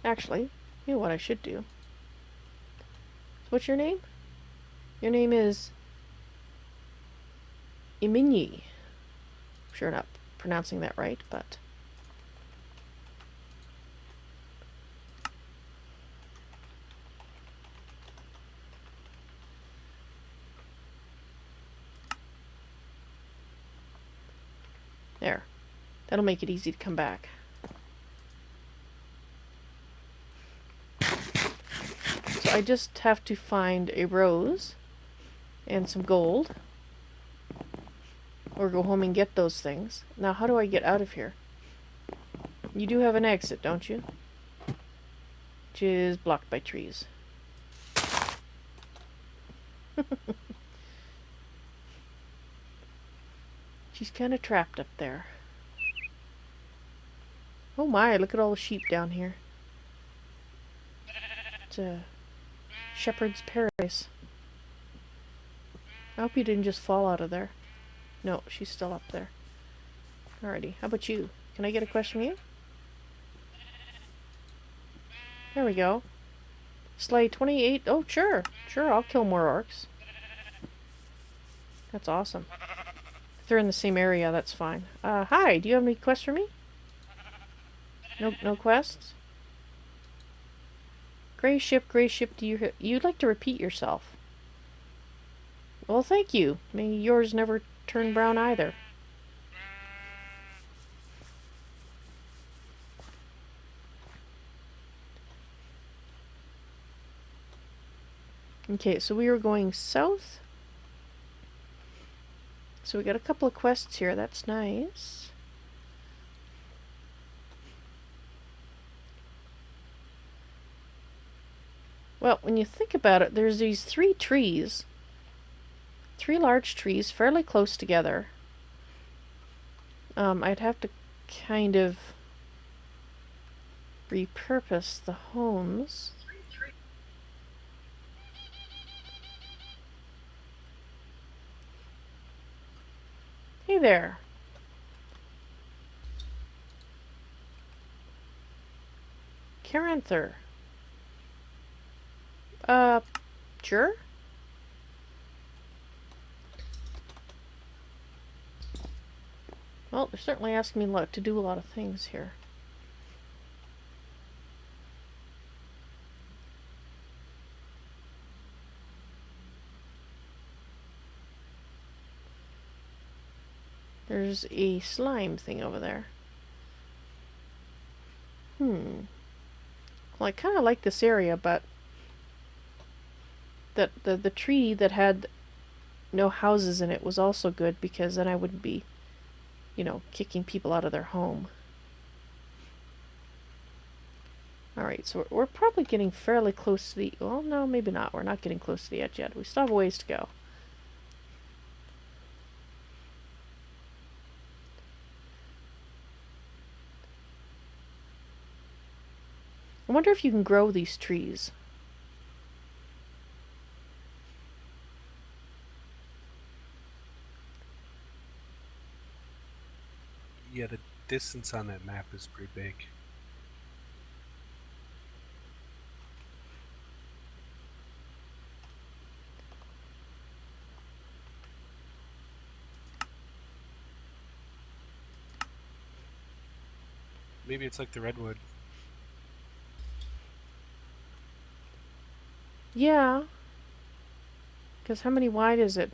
Actually, you know what I should do? What's your name? Your name is... Iminyi. I'm sure not pronouncing that right, but... There. That'll make it easy to come back. So I just have to find a rose and some gold. Or go home and get those things. Now, how do I get out of here? You do have an exit, don't you? Which is blocked by trees. She's kind of trapped up there. Oh my, look at all the sheep down here. It's a shepherd's paradise. I hope you didn't just fall out of there. No, she's still up there. Alrighty, how about you? Can I get a question from you? There we go. Slay 28. Oh, sure. Sure, I'll kill more orcs. That's awesome. If they're in the same area, that's fine. Hi, do you have any quests for me? No quests? Gray ship, do you'd like to repeat yourself? Well, thank you. May yours never turn brown either. Okay, so we were going south. So we got a couple of quests here, that's nice. Well, when you think about it, there's these three large trees, fairly close together. I'd have to kind of repurpose the homes. Hey there. Caranther. Sure? Well, they're certainly asking me to do a lot of things here. There's a slime thing over there. Well, I kind of like this area, but the tree that had no houses in it was also good, because then I wouldn't be, you know, kicking people out of their home. Alright, so we're probably getting fairly close to the... Well, no, maybe not. We're not getting close to the edge yet. We still have a ways to go. I wonder if you can grow these trees. Yeah, the distance on that map is pretty big. Maybe it's like the redwood. Yeah. Because how many wide is it?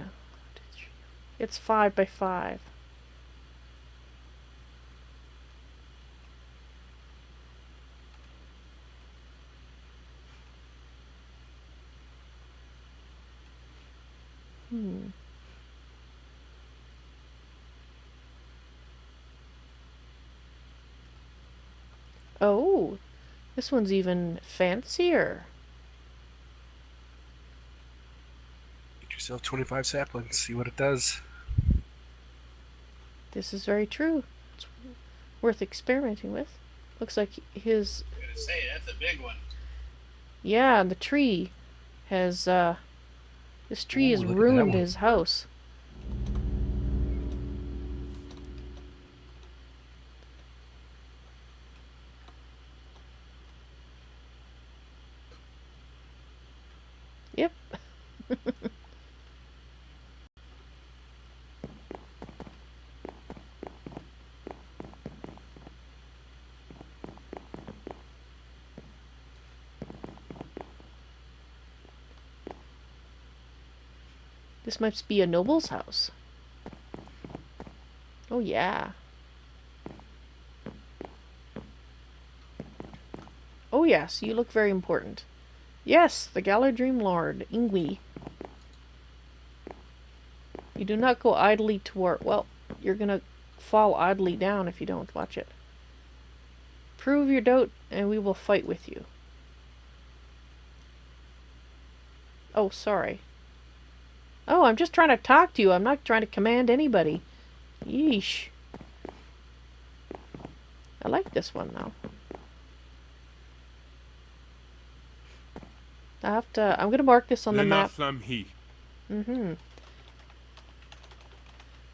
It's 5 by 5. Oh, this one's even fancier. Get yourself 25 saplings, see what it does. This is very true. It's worth experimenting with. Looks like his... I'm gonna say, that's a big one. Yeah, and the tree has, this tree has Ooh, look at that ruined one. his house. Yep. This must be a noble's house. Oh yeah. Oh yes, you look very important. Yes, the Galadrim Lord, Ingwe. You do not go idly toward... Well, you're gonna fall idly down if you don't watch it. Prove your doubt, and we will fight with you. Oh, sorry. Oh, I'm just trying to talk to you. I'm not trying to command anybody. Yeesh. I like this one, though. I'm gonna mark this on the map.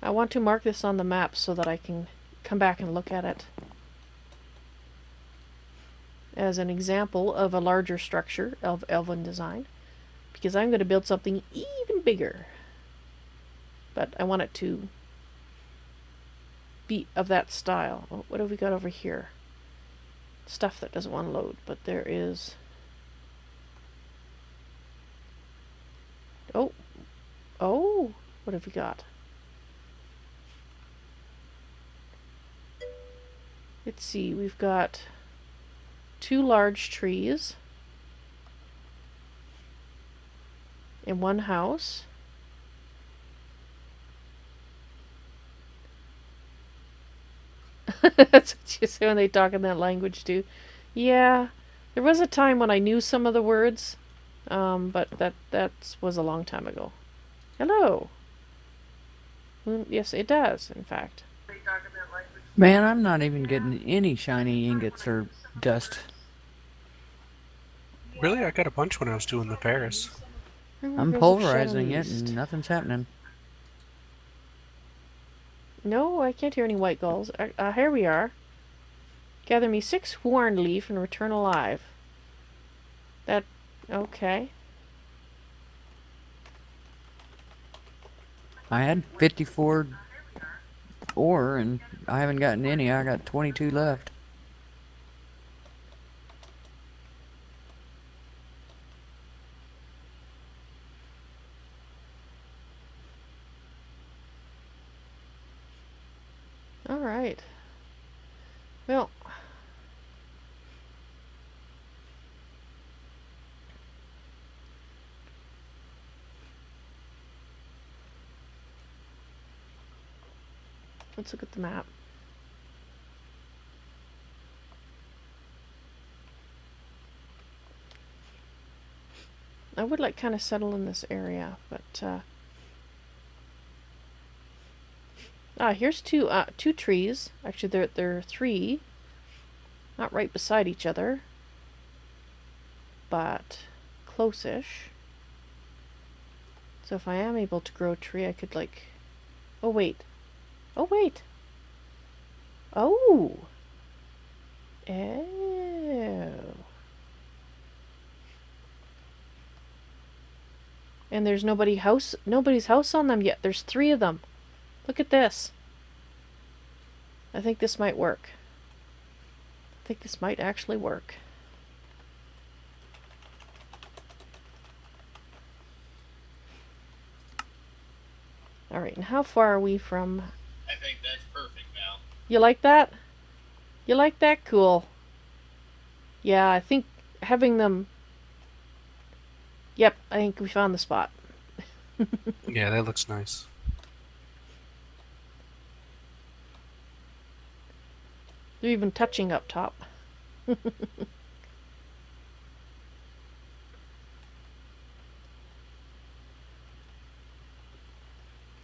I want to mark this on the map so that I can come back and look at it as an example of a larger structure of elven design, because I'm going to build something even bigger. but I want it to be of that style. Oh, what have we got over here? Stuff that doesn't want to load, but there is... Oh! Oh! What have we got? Let's see, we've got 2 large trees in one house. That's what you say when they talk in that language too. Yeah, there was a time when I knew some of the words, but that was a long time ago. Hello. Yes, it does, in fact. Man, I'm not even getting any shiny ingots or dust. Really, I got a bunch when I was doing the Paris. I'm pulverizing it and nothing's happening. No, I can't hear any white gulls. Here we are. Gather me 6 horn leaf and return alive. That... okay. I had 54 ore and I haven't gotten any. I got 22 left. Alright. Well... let's look at the map. I would like kind of settle in this area, but here's two trees. Actually, there are 3, not right beside each other, but close-ish. So if I am able to grow a tree, I could like... oh wait. Oh wait. Oh. Oh. And there's nobody's house on them yet. There's 3 of them. Look at this. I think this might work. I think this might actually work. Alright, and how far are we from... I think that's perfect, Val. You like that? You like that? Cool. Yeah, I think having them... Yep, I think we found the spot. Yeah, that looks nice. They're even touching up top.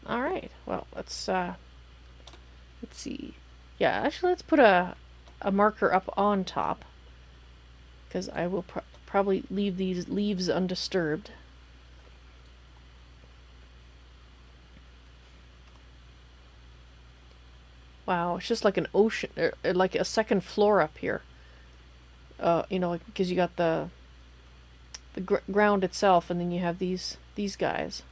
Alright, well, let's see. Yeah, actually, let's put a marker up on top, because I will probably leave these leaves undisturbed. Wow, it's just like an ocean, like a second floor up here. You know, because you got the ground itself, and then you have these guys.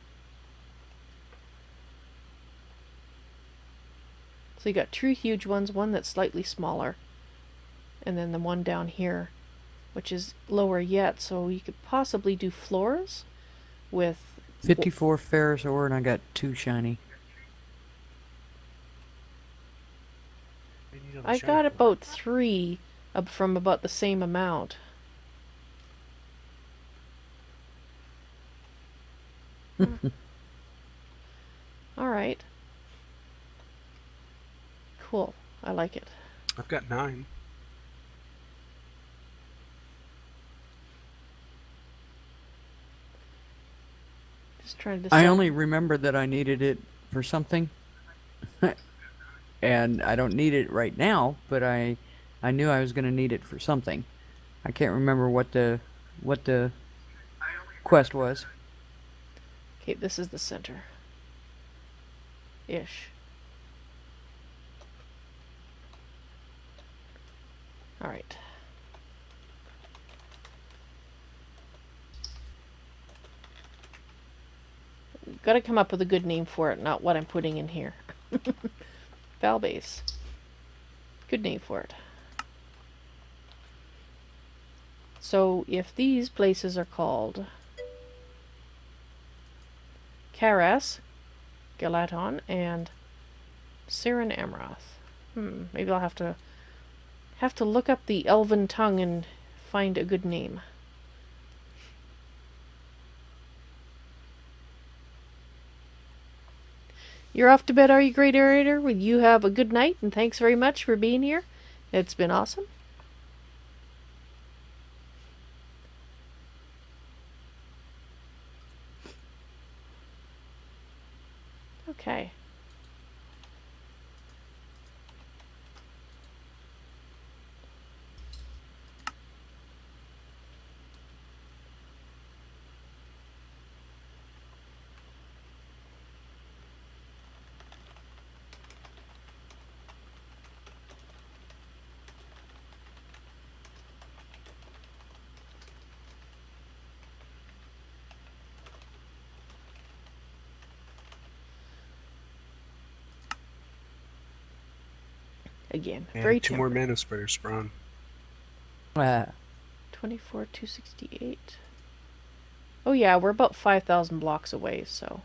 So you got 2 huge ones, one that's slightly smaller, and then the one down here, which is lower yet. So you could possibly do floors with 54 ferrous ore and I got 2 shiny. I got about 3 from about the same amount. Alright. Cool. I like it. I've got 9. Just trying to decide. I only remember that I needed it for something. And I don't need it right now, but I knew I was going to need it for something. I can't remember what the quest was. Okay, this is the center. Ish. Alright. got to come up with a good name for it, not what I'm putting in here. Val base. Good name for it. So if these places are called Karas, Galaton, and Siren Amroth. Maybe I'll have to look up the Elven tongue and find a good name. You're off to bed, are you, GreatOrator? Well, you have a good night, and thanks very much for being here. It's been awesome. Okay. Again, And very 2 more temperate. mana spreaders spawn. 24, 268. Oh yeah, we're about 5,000 blocks away, so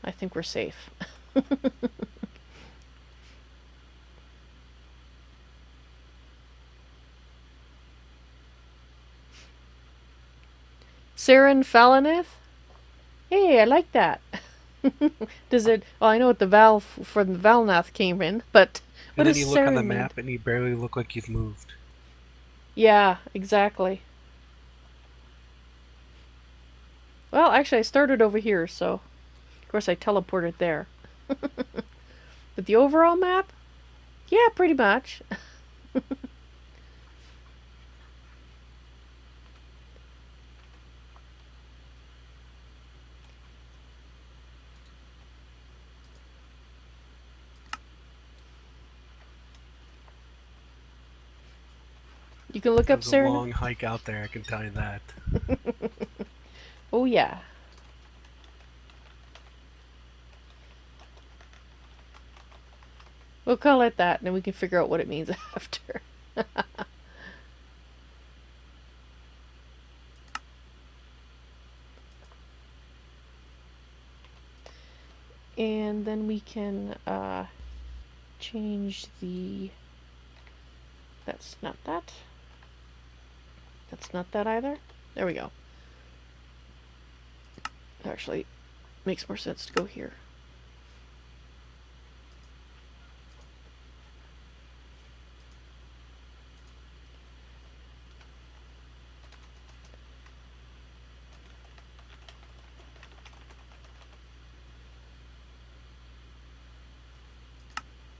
I think we're safe. Saren Falineth? Hey, I like that. Does it... Well, I know what the Val for the Valnath came in, but what And then does you look on Saren the mean? map and you barely look like you've moved. Yeah, exactly. Well, actually, I started over here, so... Of course, I teleported there. But the overall map? Yeah, pretty much. You can look It up was a Saren. long hike out there, I can tell you that. Oh, yeah. We'll call it that, and then we can figure out what it means after. And then we can change the... That's not that. That's not that either. There we go. Actually, makes more sense to go here.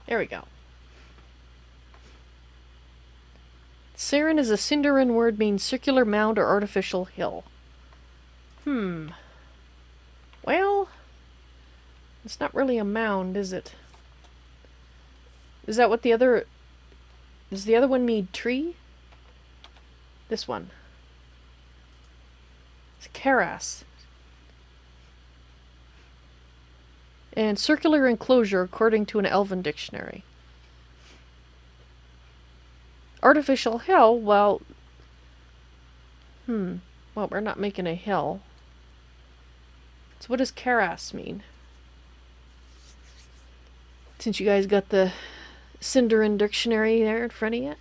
There we go. Saren is a Sindarin word means circular mound or artificial hill. Well, it's not really a mound, is it? Is that what the other... Does the other one mean tree? This one. It's Karas. And circular enclosure according to an Elven dictionary. Artificial hill, well... Well, we're not making a hill. So what does Karas mean? Since you guys got the Sindarin dictionary there in front of you.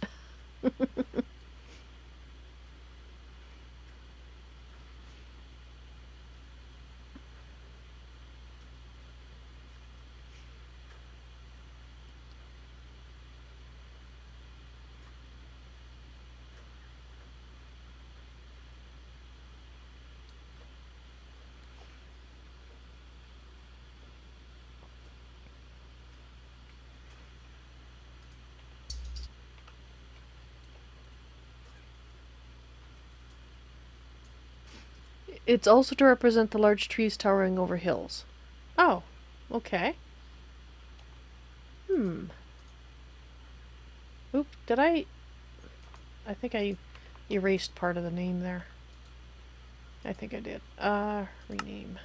It's also to represent the large trees towering over hills. Oh, okay. Oop, did I think I erased part of the name there. I think I did. Rename.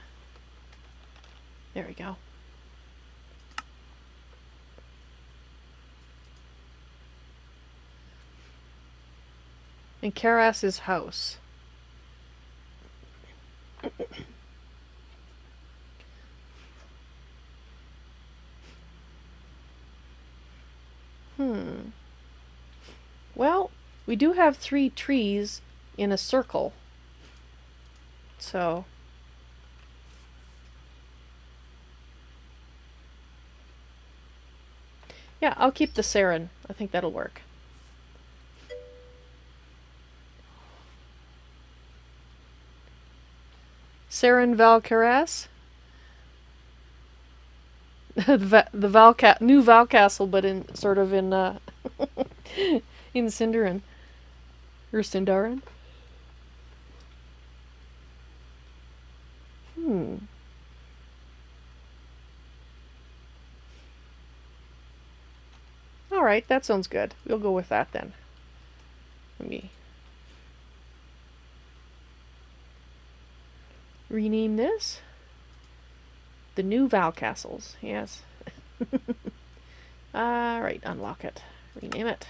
There we go. And Karas's house. Well, we do have 3 trees in a circle. So... yeah, I'll keep the Saren. I think that'll work. Saren Valkaras. The new Val Castle, but in sort of in in Sindarin or Sindarin. All right, that sounds good. We'll go with that then. Let me rename this. The new Val Castles. Yes. All right, unlock it. Rename it.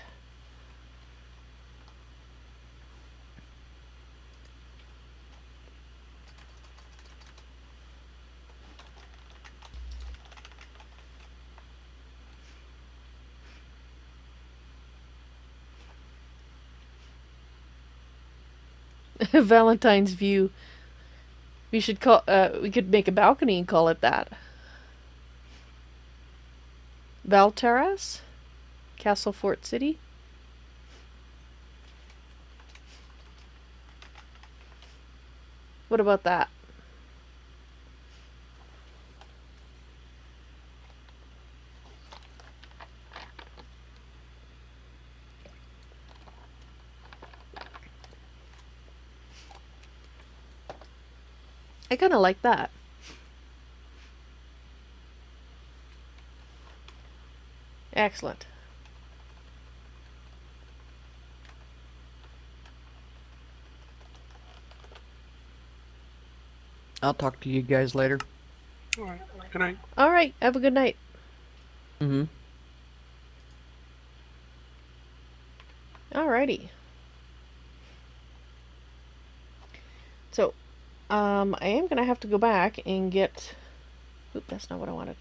Valentine's view. We should call. We could make a balcony and call it that. Val Terrace, Castle Fort City. What about that? I kind of like that. Excellent. I'll talk to you guys later. All right. Good night. All right. Have a good night. Mm-hmm. Alrighty. So, I am gonna have to go back and get. Oop, that's not what I wanted.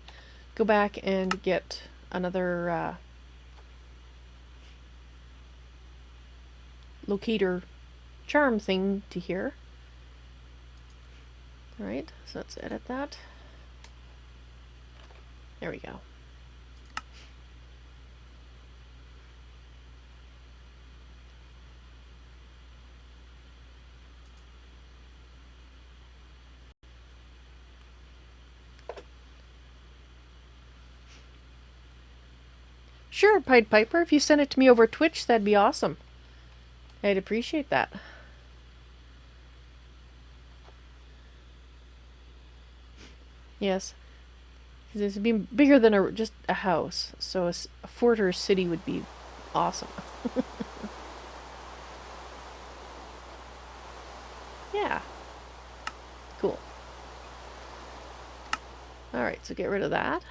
Go back and get another locator charm thing to here. Alright, so let's edit that. There we go. Sure, Pied Piper, if you send it to me over Twitch, that'd be awesome. I'd appreciate that. Yes. This would be bigger than just a house, so a fort or a city would be awesome. Yeah. Cool. Alright, so get rid of that.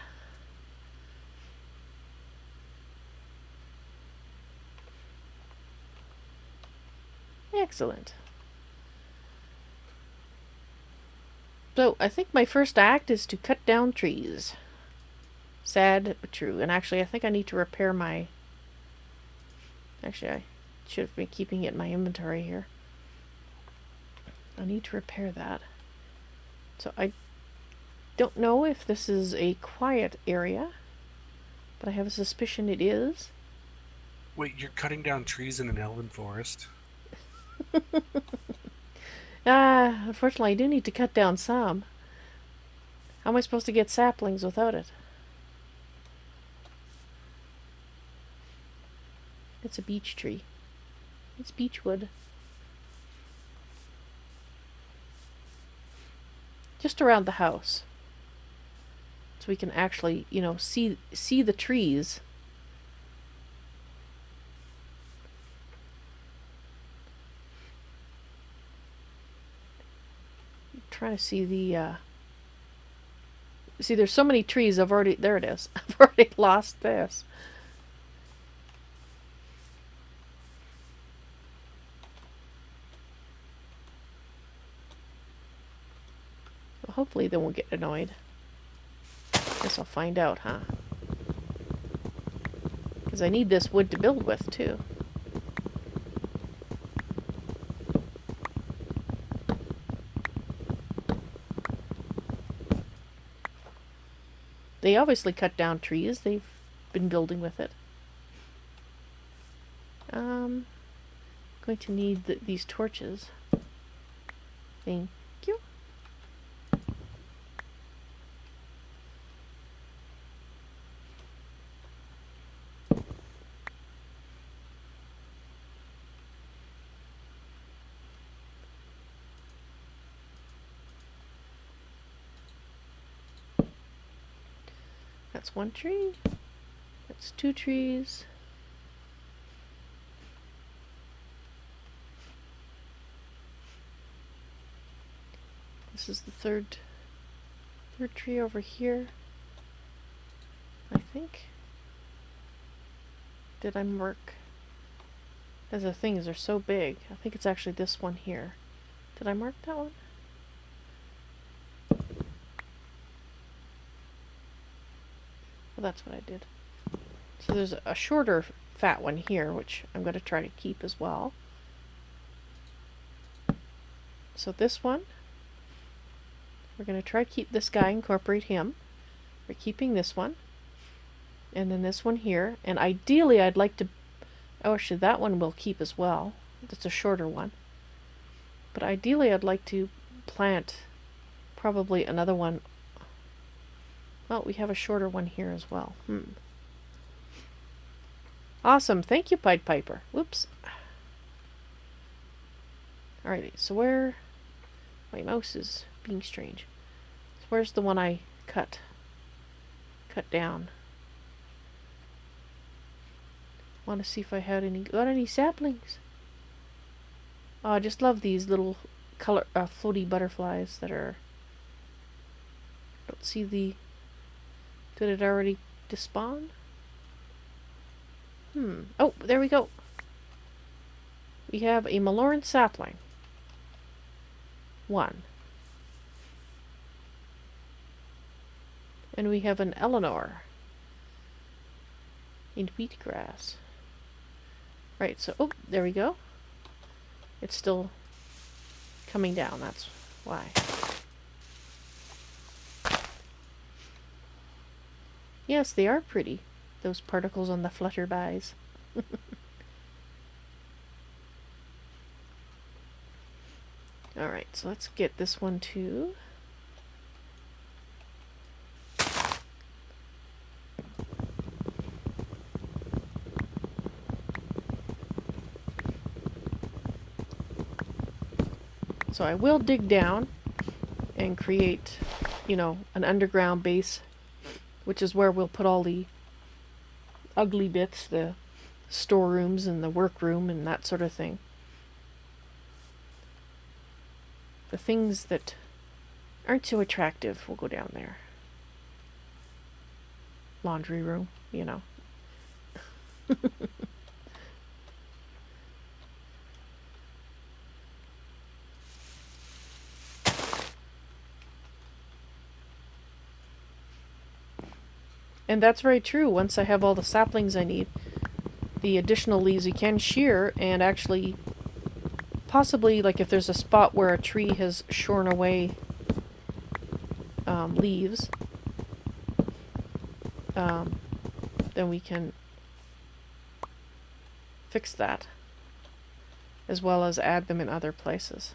Excellent. So, I think my first act is to cut down trees. Sad, but true. And actually, I think I need to repair my... Actually, I should have been keeping it in my inventory here. I need to repair that. So, I don't know if this is a quiet area, but I have a suspicion it is. Wait, you're cutting down trees in an elven forest? Unfortunately, I do need to cut down some. How am I supposed to get saplings without it? It's a beech tree. It's beechwood. Just around the house. So we can actually, you know, see the trees. Trying to see the See, there's so many trees. I've already... There it is. I've already lost this. Well, hopefully they won't get annoyed. Guess I'll find out, huh? Because I need this wood to build with, too. They obviously cut down trees. They've been building with it. Going to need these torches. Thank you. That's one tree. That's two trees. This is the third tree over here, I think. Did I mark? As the things are so big. I think it's actually this one here. Did I mark that one? Well, that's what I did. So there's a shorter fat one here, which I'm going to try to keep as well. So this one, we're going to try to keep this guy, incorporate him. We're keeping this one. And then this one here. And ideally I'd like to... Oh, actually that one will keep as well. It's a shorter one. But ideally I'd like to plant probably another one. Well, we have a shorter one here as well. Awesome. Thank you, Pied Piper. Whoops. Alrighty, so where... My mouse is being strange. So where's the one I cut down? Want to see if I had got any saplings. Oh, I just love these little color floaty butterflies that are... Don't see the... Did it already despawn? Oh, there we go. We have a Maloran sapling. One. And we have an Eleanor in wheatgrass. Right, so, oh, there we go. It's still coming down, that's why. Yes, they are pretty, those particles on the flutterbys. Alright, so let's get this one too. So I will dig down and create, you know, an underground base, which is where we'll put all the ugly bits, the storerooms and the workroom and that sort of thing. The things that aren't so attractive will go down there. Laundry room, you know. And that's very true. Once I have all the saplings I need, the additional leaves you can shear and actually possibly, like if there's a spot where a tree has shorn away leaves, then we can fix that, as well as add them in other places.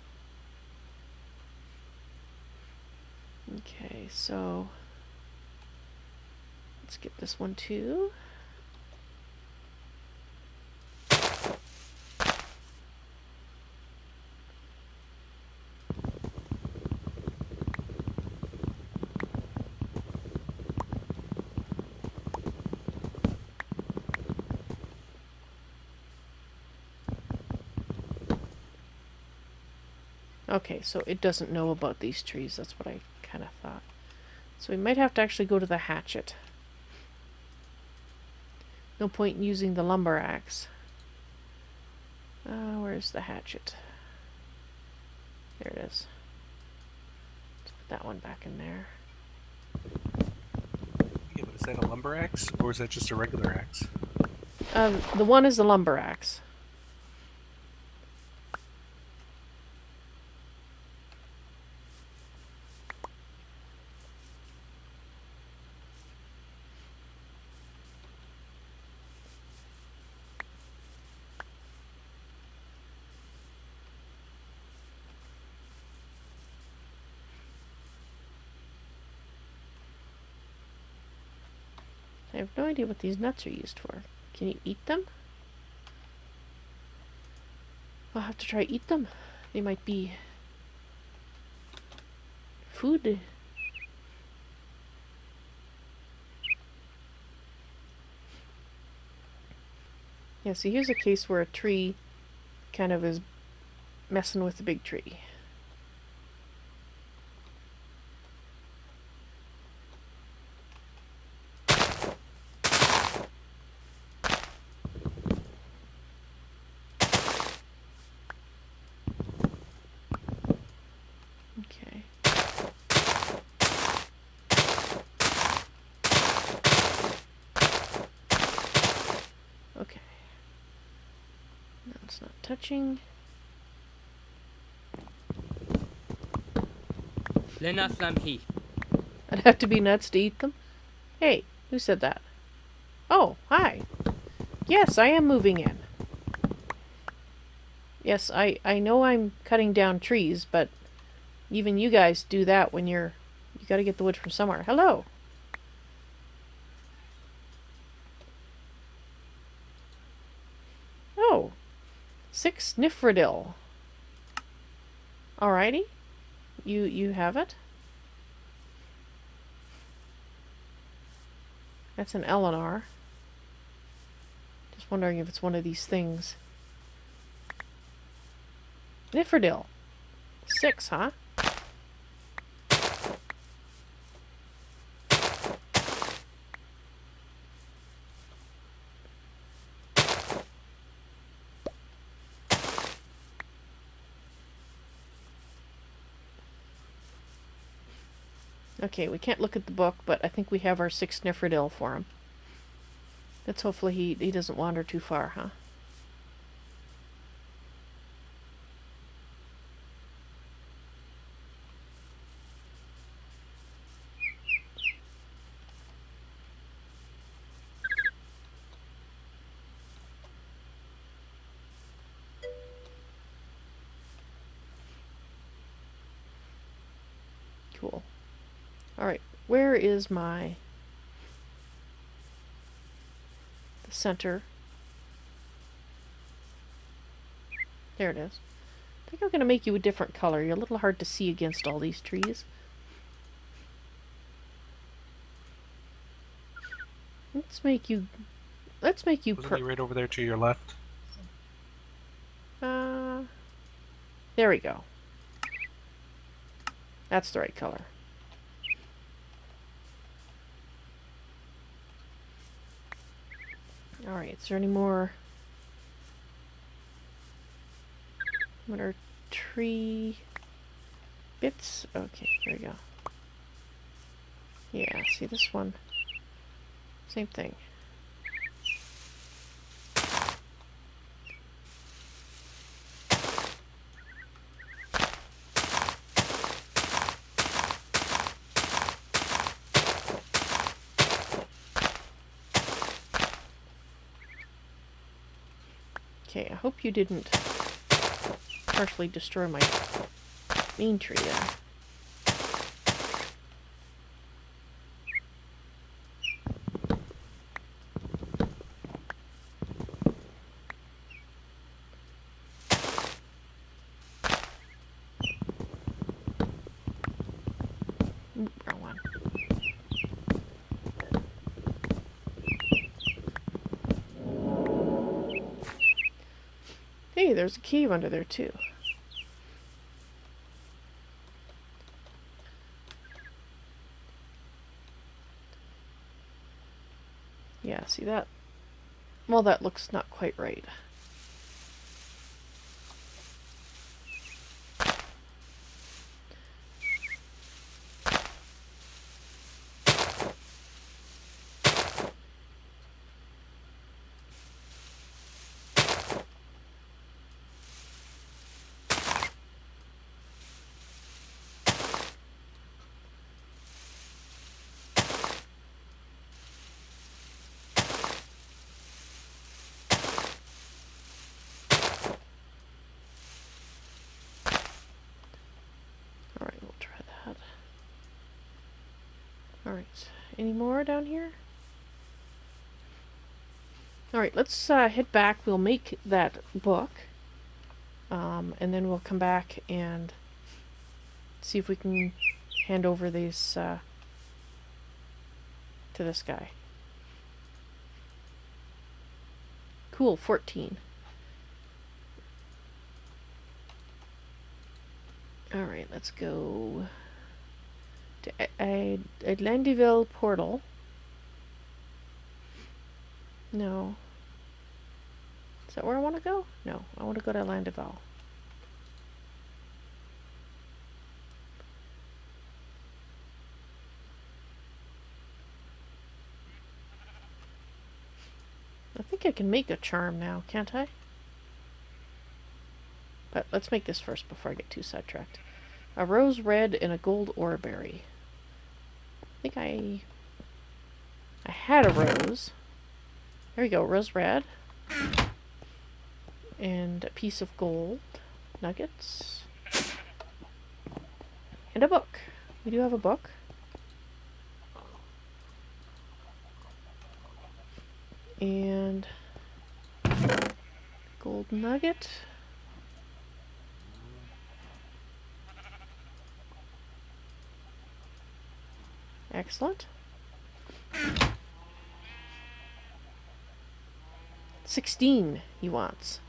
Okay, so let's get this one too. Okay, so it doesn't know about these trees. That's what I kind of thought. So we might have to actually go to the hatchet. No point in using the lumber axe. Where's the hatchet? There it is. Let's put that one back in there. Yeah, but is that a lumber axe or is that just a regular axe? The one is the lumber axe. I have no idea what these nuts are used for. Can you eat them? I'll have to try eat them. They might be food. Yeah, so here's a case where a tree kind of is messing with the big tree. Okay. Okay. No, it's not touching. I'd have to be nuts to eat them. Hey, who said that? Oh, hi. Yes, I am moving in. Yes, I know I'm cutting down trees, but even you guys do that when you gotta get the wood from somewhere. Hello. Oh, 6 Nifridil. Alrighty. You have it? That's an Eleanor. Just wondering if it's one of these things. Nifridil. 6, huh? Okay, we can't look at the book, but I think we have our 6 Nifridil for him. Let's hopefully he doesn't wander too far, huh? Cool. Alright, where is the center? There it is. I think I'm going to make you a different color. You're a little hard to see against all these trees. Let's make you Wasn't he right over there to your left? There we go. That's the right color. Alright, is there any more? What are tree bits? Okay, there we go. Yeah, see this one? Same thing. Okay, I hope you didn't partially destroy my bean tree there. Ooh, wrong one. Hey, there's a cave under there too. See that? Well, that looks not quite right. Alright, we'll try that. Alright, any more down here? Alright, let's head back. We'll make that book. And then we'll come back and see if we can hand over these to this guy. Cool, 14. Alright, let's go to Atlantiville portal. No. Is that where I want to go? No, I want to go to Atlantiville. I think I can make a charm now, can't I? But let's make this first before I get too sidetracked. A rose red and a gold oreberry. I think I had a rose. There we go, rose red. And a piece of gold nuggets. And a book. We do have a book. And gold nugget. Excellent. 16 he wants.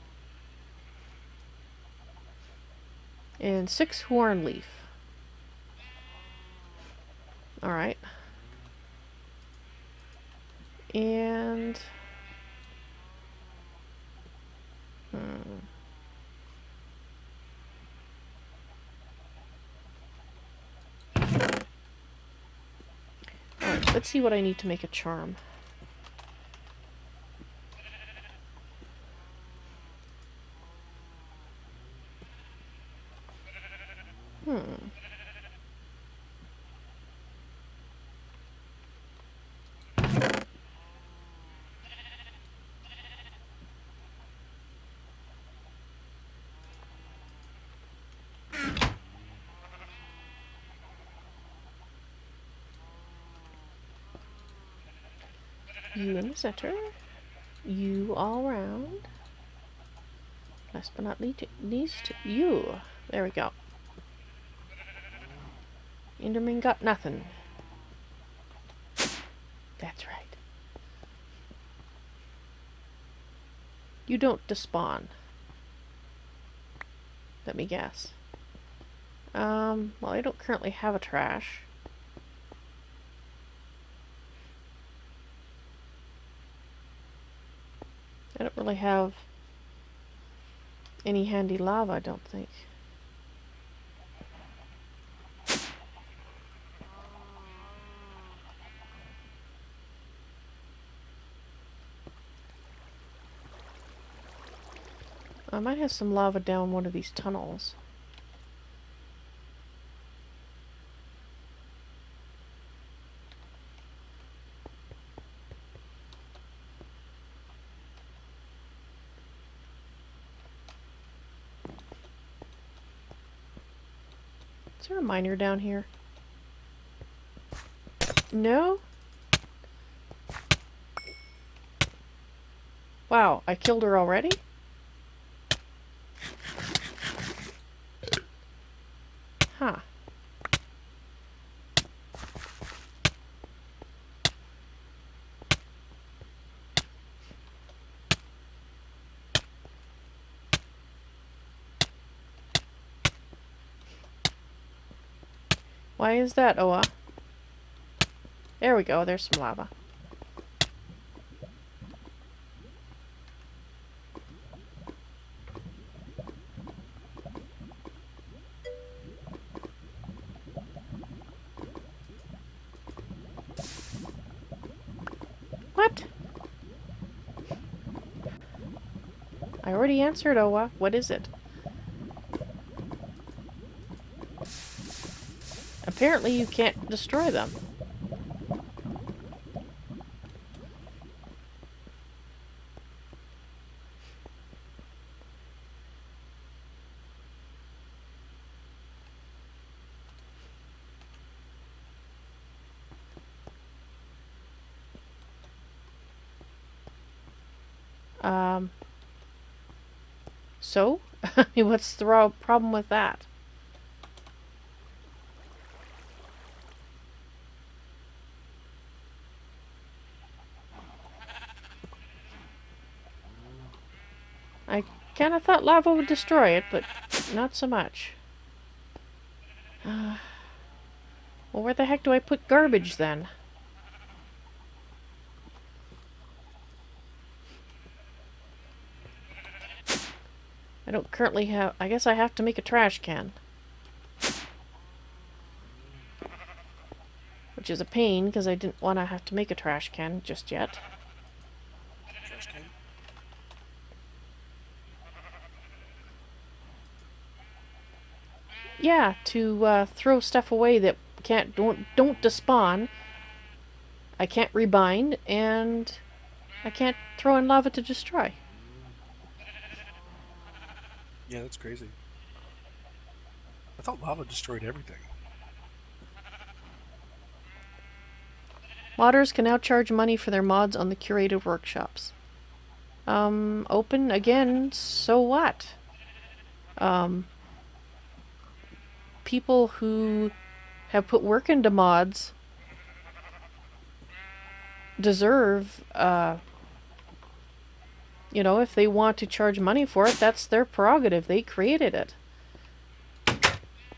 And 6 horn leaf. Alright. And alright, let's see what I need to make a charm. You in the center. You all around. Last but not least, you. There we go. Enderman got nothing. That's right. You don't despawn. Let me guess. Well, I don't currently have a trash. I don't really have any handy lava, I don't think. I might have some lava down one of these tunnels. Is there a miner down here? No? Wow, I killed her already? Huh. Why is that, Oa? There we go, there's some lava. I already answered, Owa. What is it? Apparently you can't destroy them. So? I mean, what's the problem with that? I kind of thought lava would destroy it, but not so much. Well, where the heck do I put garbage then? I don't currently have... I guess I have to make a trash can. Which is a pain, because I didn't want to have to make a trash can just yet. Trash can? Yeah, to throw stuff away that don't despawn. I can't rebind, and I can't throw in lava to destroy. Yeah, that's crazy. I thought lava destroyed everything. Modders can now charge money for their mods on the curated workshops. Open again, so what? People who have put work into mods deserve, you know, if they want to charge money for it, that's their prerogative. They created it.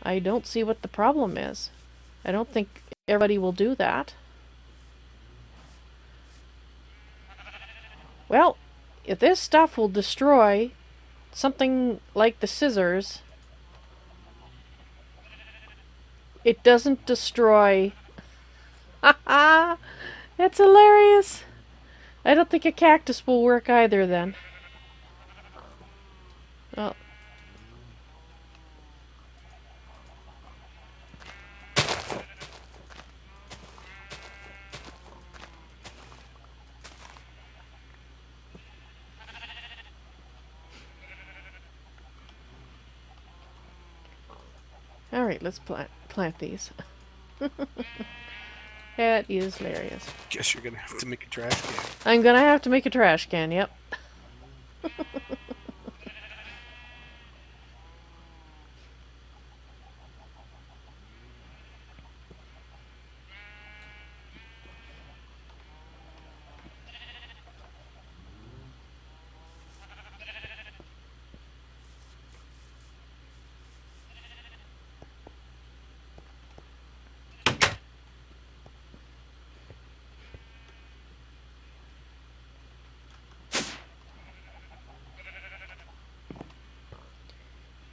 I don't see what the problem is. I don't think everybody will do that. Well, if this stuff will destroy something like the scissors, it doesn't destroy... Haha! That's hilarious! I don't think a cactus will work either then. Well... Alright, let's plant these. That is hilarious. Guess you're gonna have to make a trash can. I'm gonna have to make a trash can, yep.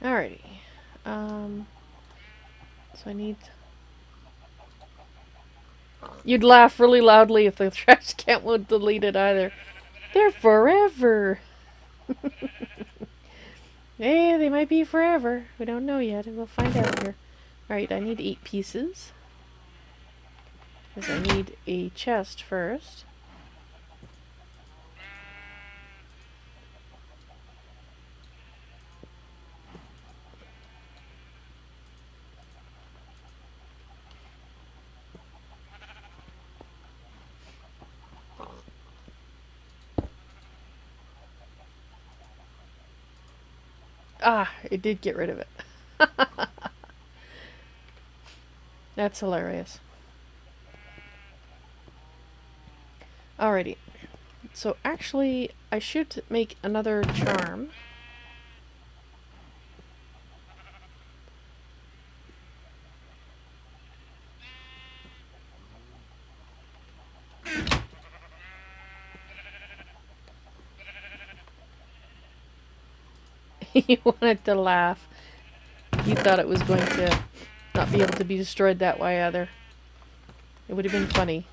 Alrighty. So I need... You'd laugh really loudly if the trash can won't delete it either. They're forever! Hey, they might be forever. We don't know yet. We'll find out here. Alright, I need 8 pieces. Because I need a chest first. Ah, it did get rid of it. That's hilarious. Alrighty. So actually, I should make another charm. You wanted to laugh. You thought it was going to not be able to be destroyed that way either. It would have been funny.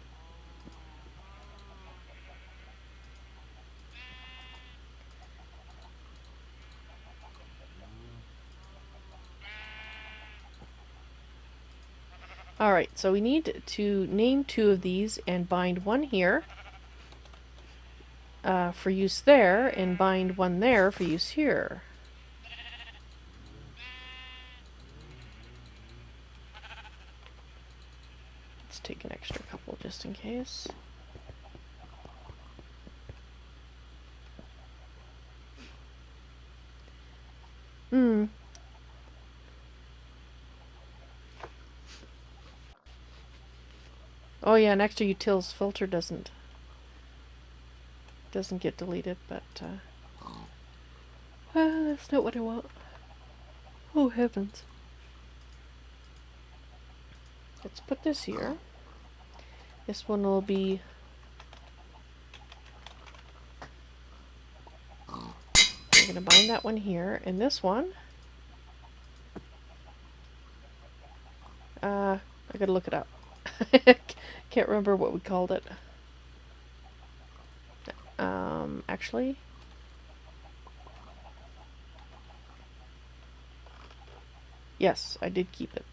Alright, so we need to name 2 of these and bind one here for use there, and bind one there for use here. Let's take an extra couple just in case. Oh yeah, an extra utils filter doesn't get deleted, but that's not what I want. Oh heavens. Let's put this here. This one will be we're gonna bind that one here, and this one I gotta look it up. Can't remember what we called it. Actually, yes, I did keep it.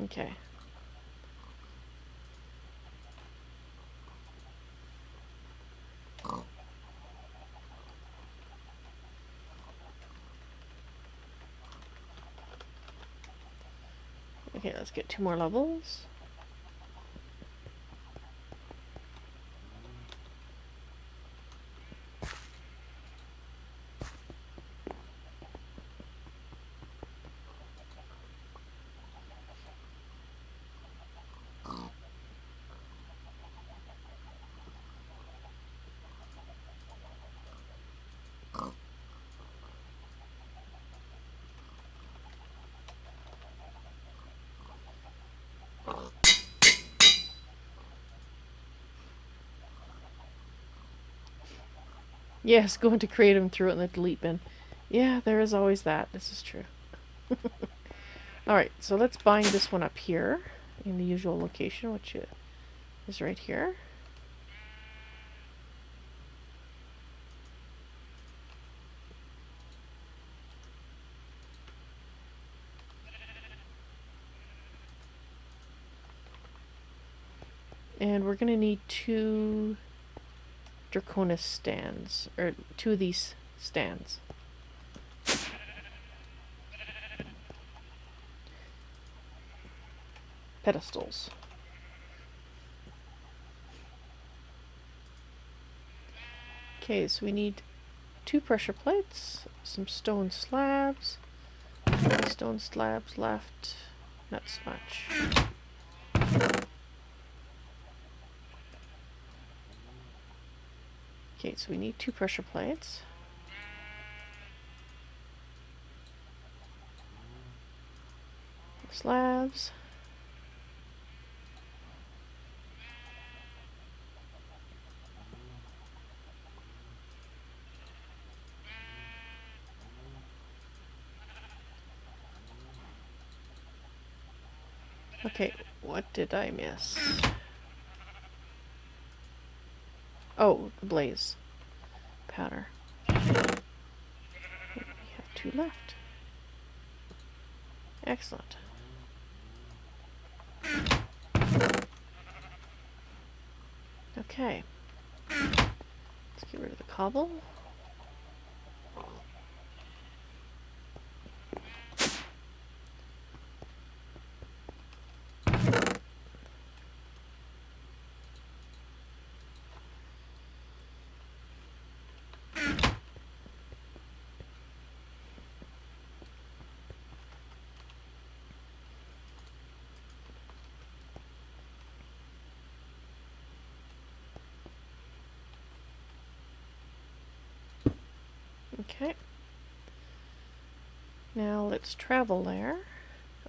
Okay. Okay, let's get 2 more levels. Yes, go into create them, throw it in the delete bin. Yeah, there is always that. This is true. Alright, so let's bind this one up here in the usual location, which is right here. And we're going to need 2 Draconis stands, or 2 of these stands. Pedestals. Okay, so we need 2 pressure plates, some stone slabs, 3 stone slabs left, not so much. Okay, so we need 2 pressure plates. Slabs. Okay, what did I miss? Oh, the blaze powder. We have 2 left. Excellent. Okay. Let's get rid of the cobble. Okay. Now let's travel there.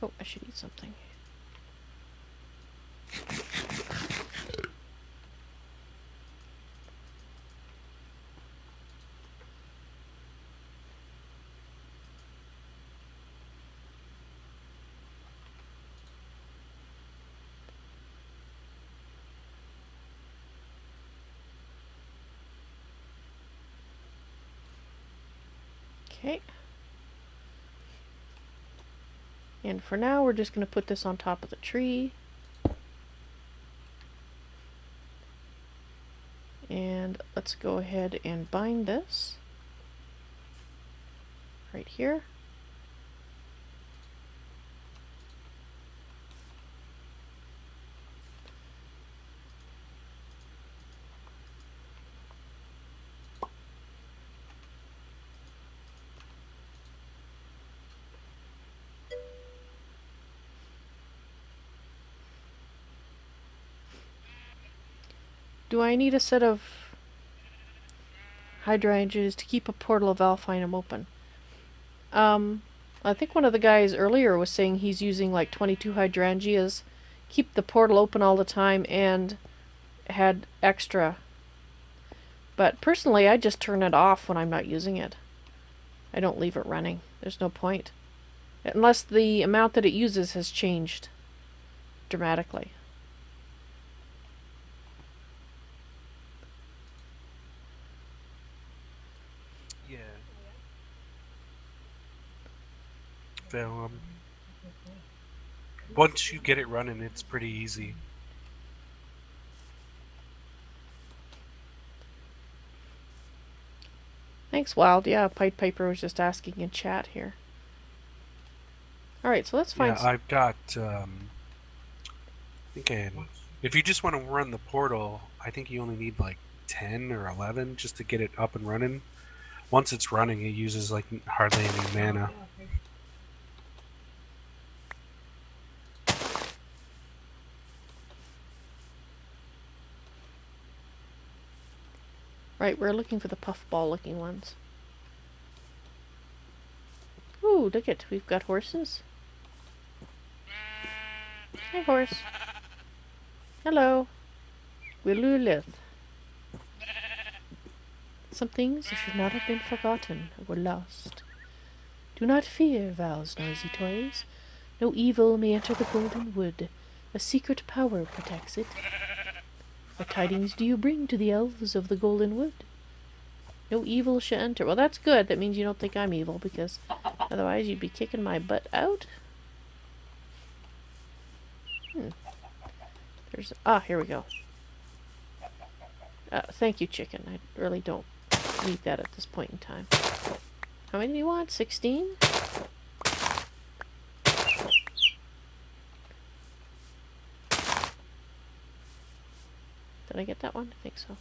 Oh, I should eat something. Okay. And for now, we're just going to put this on top of the tree. And let's go ahead and bind this right here. Do I need a set of hydrangeas to keep a portal of Valentine open? I think one of the guys earlier was saying he's using like 22 hydrangeas, keep the portal open all the time, and had extra. But personally, I just turn it off when I'm not using it. I don't leave it running. There's no point. Unless the amount that it uses has changed dramatically. Yeah. So, once you get it running, it's pretty easy. Thanks, Wild. Yeah, Pied Piper was just asking in chat here. Alright, so let's find... Yeah, I've got, if you just want to run the portal, I think you only need like 10 or 11 just to get it up and running. Once it's running, it uses like hardly any mana. Right, we're looking for the puffball looking ones. Ooh, look it, we've got horses. Hi, horse. Hello. Willulith. Some things should not have been forgotten or lost. Do not fear, Vals, NoisyToys. No evil may enter the golden wood. A secret power protects it. What tidings do you bring to the elves of the golden wood? No evil shall enter. Well, that's good. That means you don't think I'm evil, because otherwise you'd be kicking my butt out. There's... Ah, here we go. Thank you, chicken. I really don't need that at this point in time. How many do you want? 16? Did I get that one? I think so.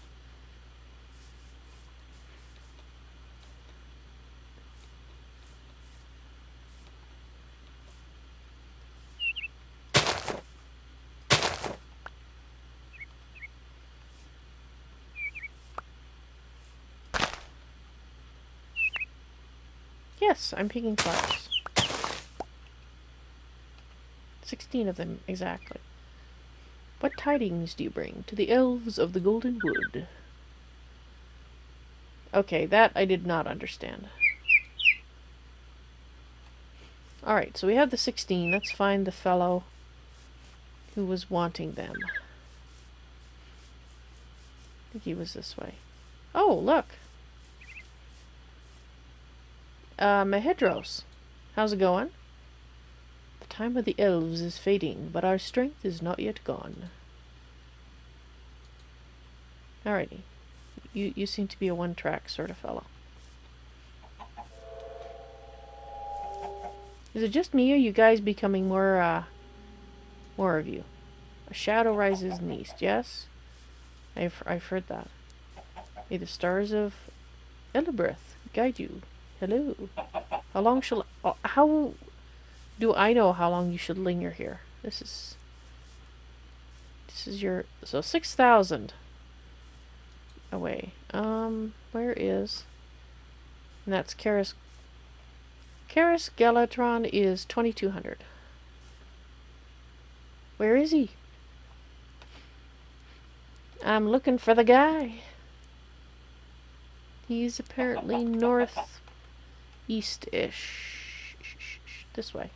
Yes, I'm picking flowers. 16 of them, exactly. What tidings do you bring to the elves of the golden wood? Okay, that I did not understand. Alright, so we have the 16. Let's find the fellow who was wanting them. I think he was this way. Oh, look! Mahedros. How's it going? The time of the elves is fading, but our strength is not yet gone. Alrighty. You seem to be a one-track sort of fellow. Is it just me, or are you guys becoming more of you? A shadow rises in the east, yes? I've heard that. May the stars of Elibreth guide you. Hello. How long shall... how do I know how long you should linger here? This is your... So 6,000 away. Where is... And that's Karis... Karis Galatron is 2,200. Where is he? I'm looking for the guy. He's apparently north... east-ish. This way.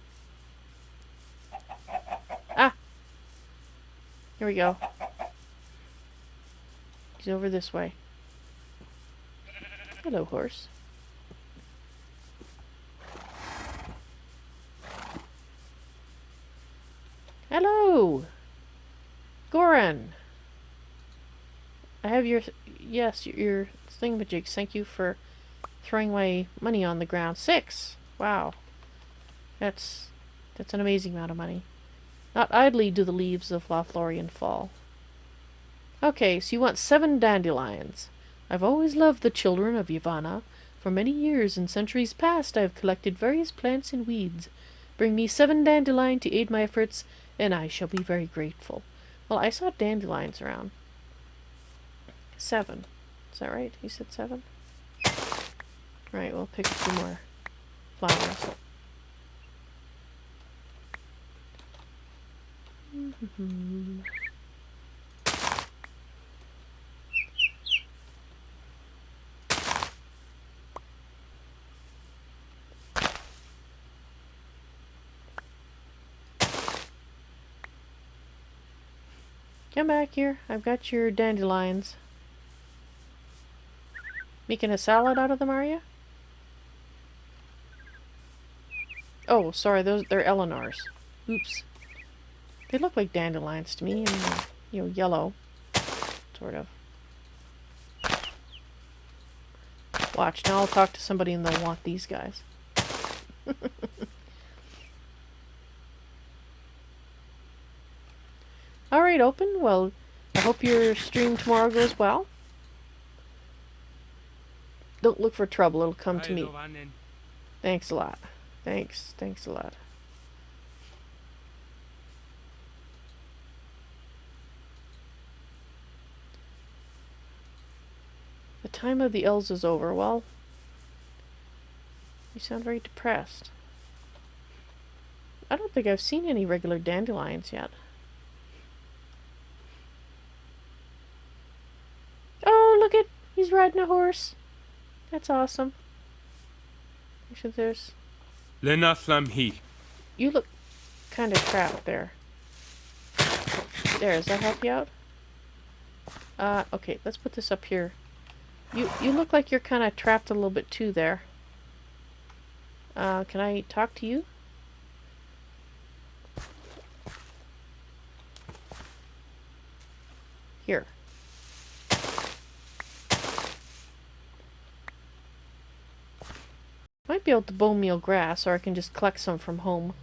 Ah! Here we go. He's over this way. Hello, horse. of your... Yes, your thingamajigs. Thank you for throwing my money on the ground. 6! Wow. That's an amazing amount of money. Not idly do the leaves of Lothlorien fall. Okay, so you want 7 dandelions. I've always loved the children of Yavanna. For many years and centuries past I have collected various plants and weeds. Bring me 7 dandelion to aid my efforts, and I shall be very grateful. Well, I saw dandelions around. 7. Is that right? You said 7? Right, we'll pick a few more flowers. Come back here. I've got your dandelions. Making a salad out of them, are you? Oh, sorry, they're Eleanor's. Oops. They look like dandelions to me, and you know, yellow, sort of. Watch, now I'll talk to somebody and they'll want these guys. Alright, Open. Well, I hope your stream tomorrow goes well. Don't look for trouble, it'll come to me. Thanks a lot. Thanks a lot. The time of the elves is over. Well, you sound very depressed. I don't think I've seen any regular dandelions yet. Oh, look at... he's riding a horse. That's awesome. Actually, there's... You look kind of trapped there. There, does that help you out? Okay, let's put this up here. You look like you're kind of trapped a little bit too there. Can I talk to you? Here. Might be able to bone meal grass, or I can just collect some from home.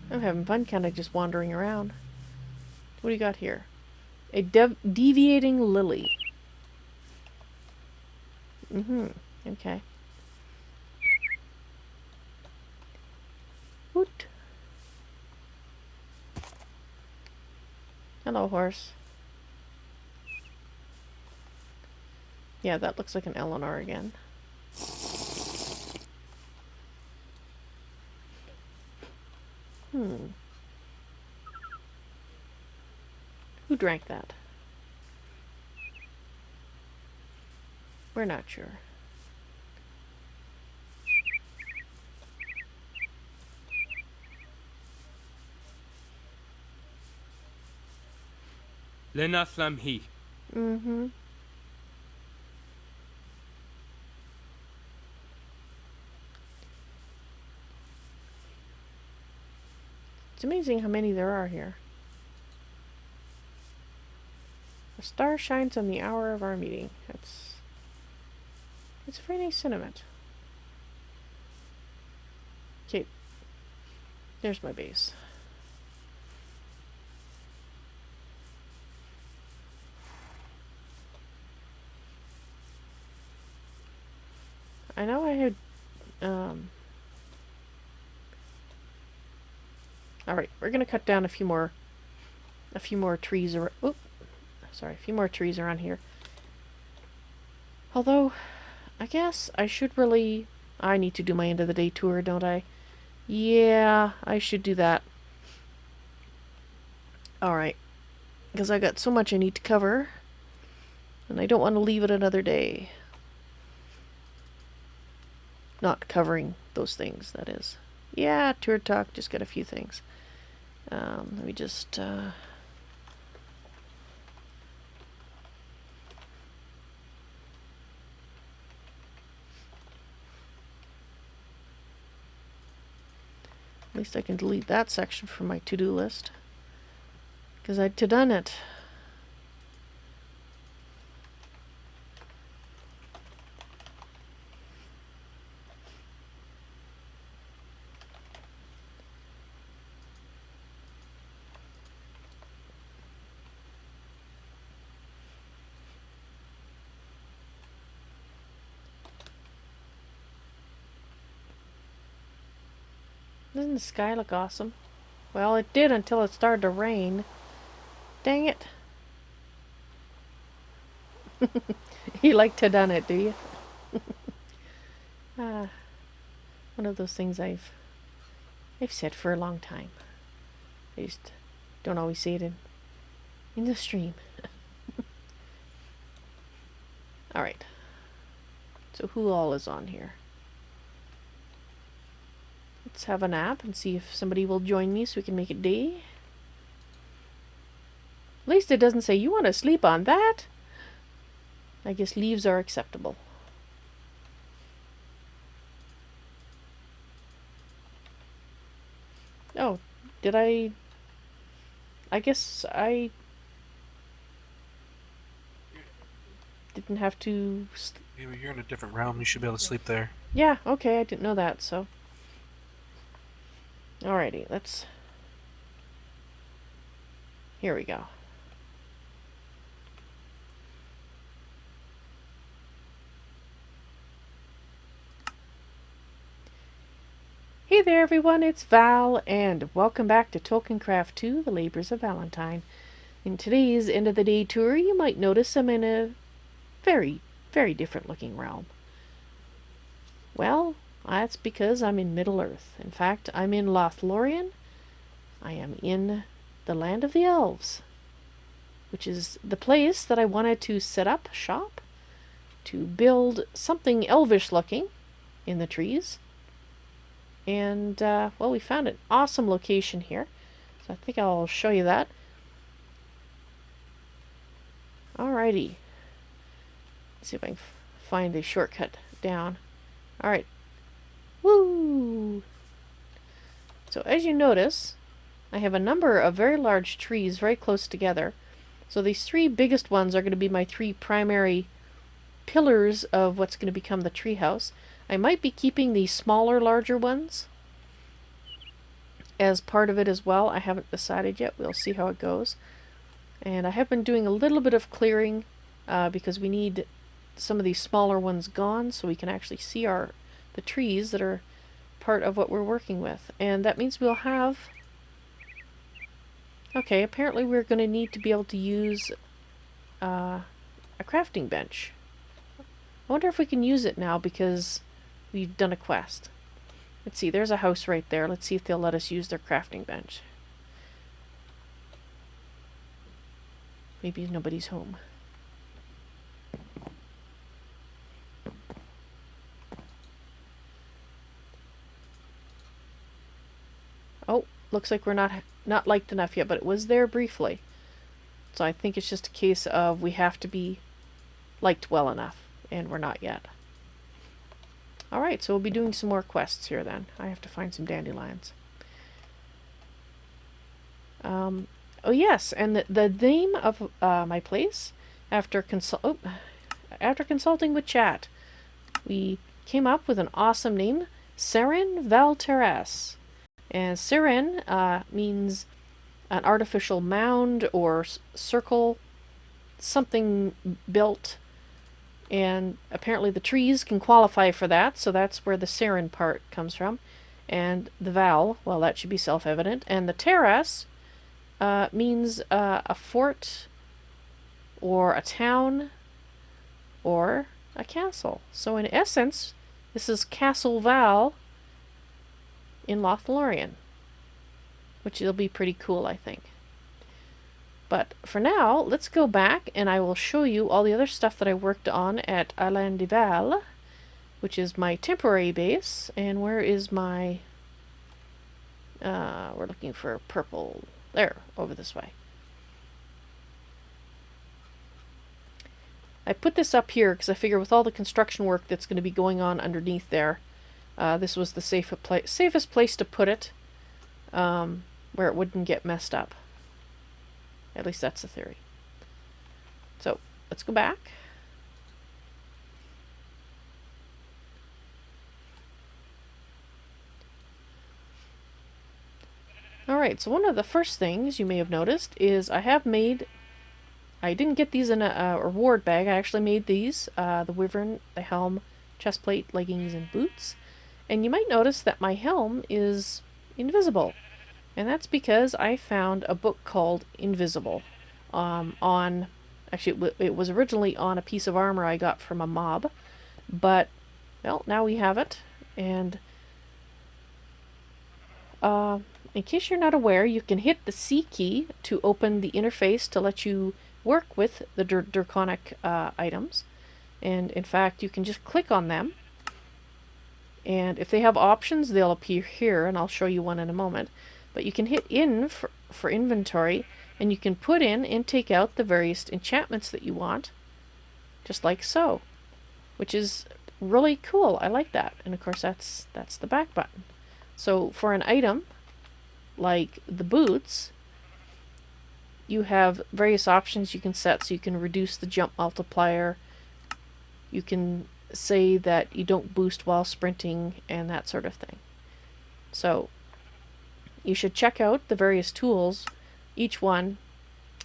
I'm having fun kind of just wandering around. What do you got here? A deviating lily. Okay. Hoot. Hello, horse. Yeah, that looks like an Eleanor again. Who drank that? We're not sure. It's amazing how many there are here. A star shines on the hour of our meeting. It's a very nice sentiment. Okay. There's my base. I know I had Alright, we're gonna cut down a few more trees around. Oop, sorry, a few more trees around here. Although, I guess I should really... I need to do my end of the day tour, don't I? Yeah, I should do that. Alright, because I got so much I need to cover, and I don't want to leave it another day. Not covering those things, that is. Yeah, tour talk, just got a few things. Let me just... At least I can delete that section from my to-do list. Because I'd done it. Doesn't the sky look awesome? Well, it did until it started to rain. Dang it. You like to done it, do you? One of those things I've said for a long time. I just don't always say it in the stream. Alright. So who all is on here? Let's have a nap and see if somebody will join me so we can make it day. At least it doesn't say, you want to sleep on that? I guess leaves are acceptable. Oh, did I guess I didn't have to... Maybe you're in a different realm. You should be able to sleep there. Yeah, okay, I didn't know that, so... Alrighty, let's... Here we go. Hey there everyone, it's Val, and welcome back to Tolkiencraft II, The Labors of Valentine. In today's end of the day tour, you might notice I'm in a very, very different looking realm. Well, that's because I'm in Middle-earth. In fact, I'm in Lothlorien. I am in the land of the elves, which is the place that I wanted to set up shop, to build something elvish looking in the trees. And, well, we found an awesome location here, so I think I'll show you that. Alrighty. Let's see if I can find the shortcut down. Alright. Woo! So as you notice, I have a number of very large trees very close together. So these three biggest ones are going to be my three primary pillars of what's going to become the treehouse. I might be keeping the smaller, larger ones as part of it as well. I haven't decided yet. We'll see how it goes. And I have been doing a little bit of clearing because we need some of these smaller ones gone so we can actually see the trees that are part of what we're working with. And that means we'll have... Okay, apparently we're going to need to be able to use a crafting bench. I wonder if we can use it now because we've done a quest. Let's see, there's a house right there. Let's see if they'll let us use their crafting bench. Maybe nobody's home. Oh, looks like we're not liked enough yet, but it was there briefly. So I think it's just a case of we have to be liked well enough, and we're not yet. Alright, so we'll be doing some more quests here then. I have to find some dandelions. Oh yes, and the name of my place, after consulting with chat, we came up with an awesome name, Seren Valteras. And Seren means an artificial mound or circle, something built. And apparently the trees can qualify for that, so that's where the Seren part comes from. And the Val, well, that should be self-evident. And the terrace means a fort, or a town, or a castle. So in essence, this is Castle Val in Lothlorien, which will be pretty cool, I think. But for now, let's go back and I will show you all the other stuff that I worked on at Island de Val, which is my temporary base. And where is my... we're looking for purple. There, over this way. I put this up here because I figure with all the construction work that's going to be going on underneath there, this was the safest place to put it. where it wouldn't get messed up. At least that's the theory. So let's go back. Alright, so one of the first things you may have noticed is I didn't get these in a reward bag. I actually made these, the wyvern, the helm, chestplate, leggings, and boots. And you might notice that my helm is invisible. And that's because I found a book called Invisible actually it was originally on a piece of armor I got from a mob. But, well, now we have it. And in case you're not aware, you can hit the C key to open the interface to let you work with the draconic items. And in fact, you can just click on them. And if they have options, they'll appear here, and I'll show you one in a moment. But you can hit in for inventory, and you can put in and take out the various enchantments that you want, just like so, which is really cool. I like that. And of course, that's the back button. So for an item like the boots, you have various options you can set. So you can reduce the jump multiplier, you can say that you don't boost while sprinting, and that sort of thing. So you should check out the various tools. Each one,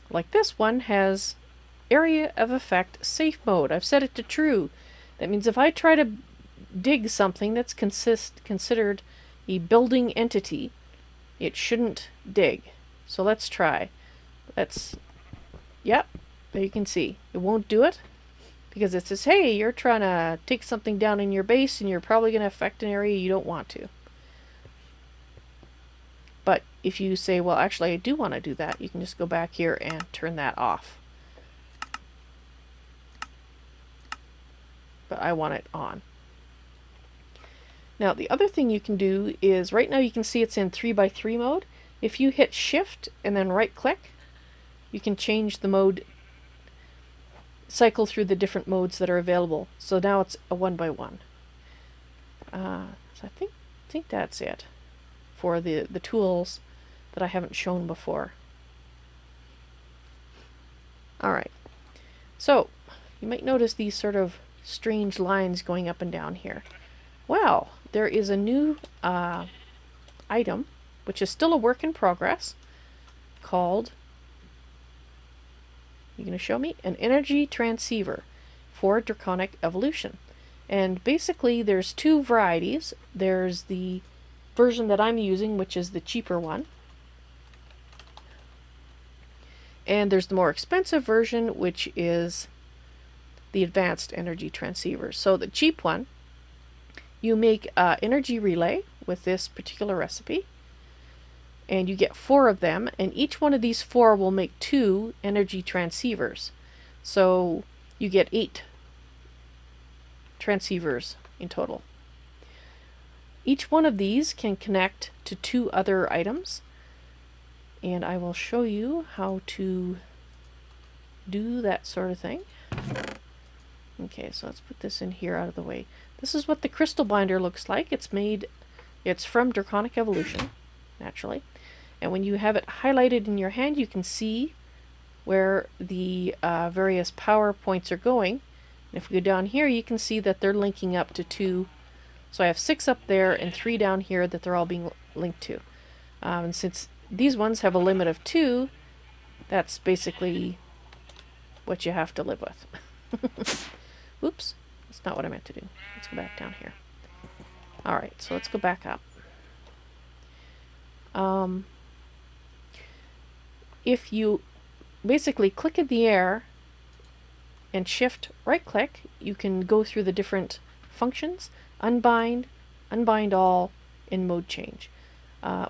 like this one, has area of effect safe mode. I've set it to true. That means if I try to dig something that's considered a building entity, it shouldn't dig. So let's try. Yep, there you can see. It won't do it because it says, hey, you're trying to take something down in your base and you're probably going to affect an area you don't want to. But if you say, well, actually, I do want to do that, you can just go back here and turn that off. But I want it on. Now, the other thing you can do is, right now you can see it's in 3x3 mode. If you hit Shift and then right-click, you can change the mode, cycle through the different modes that are available. So now it's a 1x1. So I think that's it for the tools that I haven't shown before. Alright, so you might notice these sort of strange lines going up and down here. Well, there is a new item, which is still a work in progress, called, you going to show me? An energy transceiver for Draconic Evolution. And basically there's two varieties. There's the version that I'm using, which is the cheaper one. And there's the more expensive version, which is the advanced energy transceiver. So the cheap one, you make energy relay with this particular recipe, and you get 4 of them, and each one of these 4 will make 2 energy transceivers. So you get 8 transceivers in total. Each one of these can connect to 2 other items, and I will show you how to do that sort of thing. Okay, so let's put this in here out of the way. This is what the crystal binder looks like. It's from Draconic Evolution, naturally. And when you have it highlighted in your hand, you can see where the various power points are going. And if we go down here, you can see that they're linking up to 2. So I have 6 up there and 3 down here that they're all being linked to. And since these ones have a limit of 2, that's basically what you have to live with. Oops, that's not what I meant to do. Let's go back down here. Alright, so let's go back up. If you basically click in the air and shift right click, you can go through the different functions: unbind, unbind all, and mode change.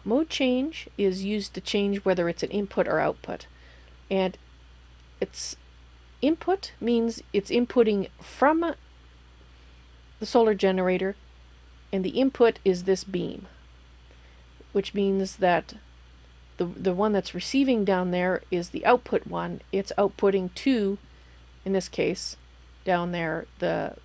Mode change is used to change whether it's an input or output. And it's input means it's inputting from the solar generator, and the input is this beam, which means that the one that's receiving down there is the output one. It's outputting to, in this case, down there, the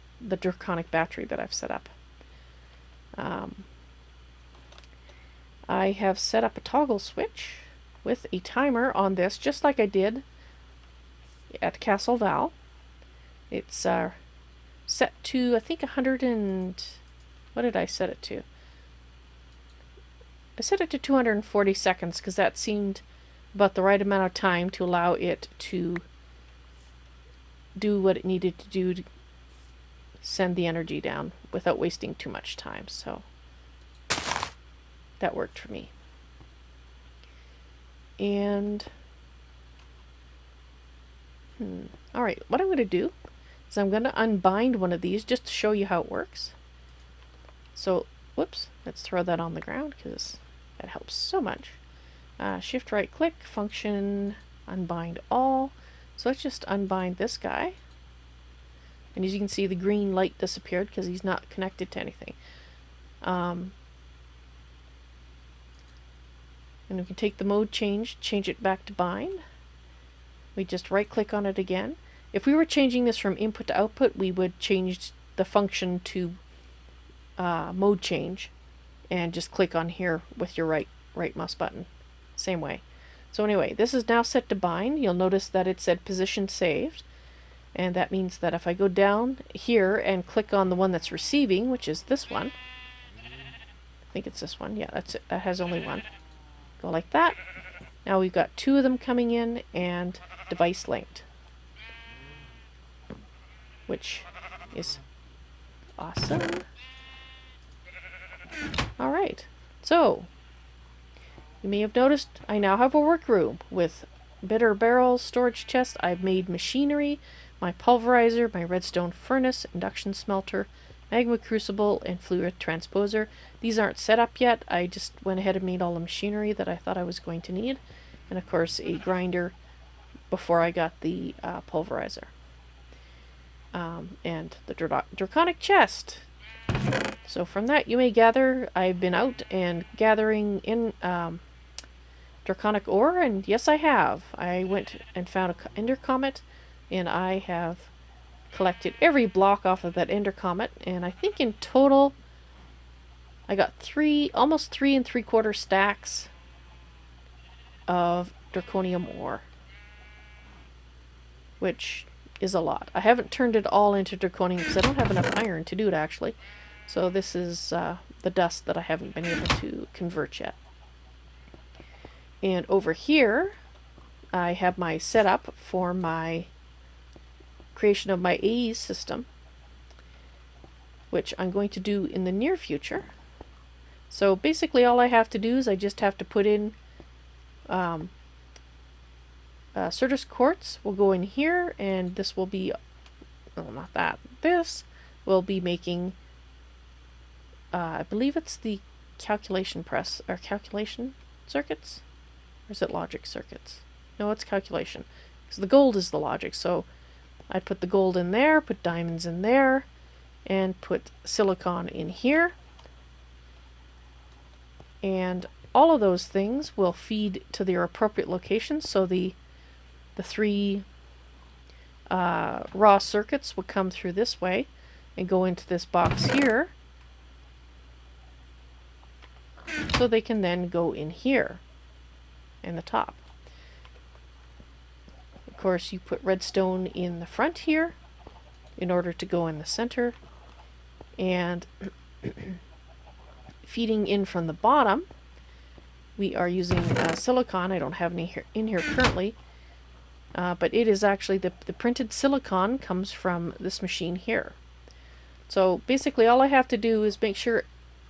I have set up a toggle switch with a timer on this, just like I did at Castle Val. It's set to, I think, 100 and... what did I set it to? I set it to 240 seconds because that seemed about the right amount of time to allow it to do what it needed to do to send the energy down without wasting too much time. So that worked for me. And alright, what I'm going to do is I'm going to unbind one of these just to show you how it works. So, whoops, let's throw that on the ground because that helps so much. Shift right click, function, unbind all. So let's just unbind this guy. And as you can see, the green light disappeared because he's not connected to anything. And we can take the mode change it back to bind. We just right click on it again. If we were changing this from input to output, we would change the function to mode change and just click on here with your right mouse button. Same way. So anyway, this is now set to bind. You'll notice that it said position saved, and that means that if I go down here and click on the one that's receiving, which is this one, I think it's this one, yeah, that's it. That has only one. Go like that. Now we've got two of them coming in and device linked, which is awesome. Alright, so you may have noticed I now have a workroom with bitter barrels, storage chest. I've made machinery, my pulverizer, my redstone furnace, induction smelter, magma crucible, and fluid transposer. These aren't set up yet. I just went ahead and made all the machinery that I thought I was going to need. And of course a grinder before I got the pulverizer. And the draconic chest. So from that you may gather I've been out and gathering in draconic ore, and yes I have. I went and found an ender comet, and I have collected every block off of that ender comet, and I think in total I got almost 3 3/4 stacks of draconium ore, which is a lot. I haven't turned it all into draconium because I don't have enough iron to do it actually. So this is the dust that I haven't been able to convert yet. And over here I have my setup for my creation of my AE system, which I'm going to do in the near future. So basically all I have to do is I just have to put in Certus quartz will go in here, and this will be, well, not that, this will be making, I believe it's the calculation press, or calculation circuits? Or is it logic circuits? No, it's calculation. Because the gold is the logic, so I put the gold in there, put diamonds in there, and put silicon in here. And all of those things will feed to their appropriate locations, so the 3 raw circuits will come through this way and go into this box here, so they can then go in here in the top. Of course you put redstone in the front here in order to go in the center, and feeding in from the bottom we are using silicon. I don't have any in here currently, but it is actually the printed silicon comes from this machine here. So basically all I have to do is make sure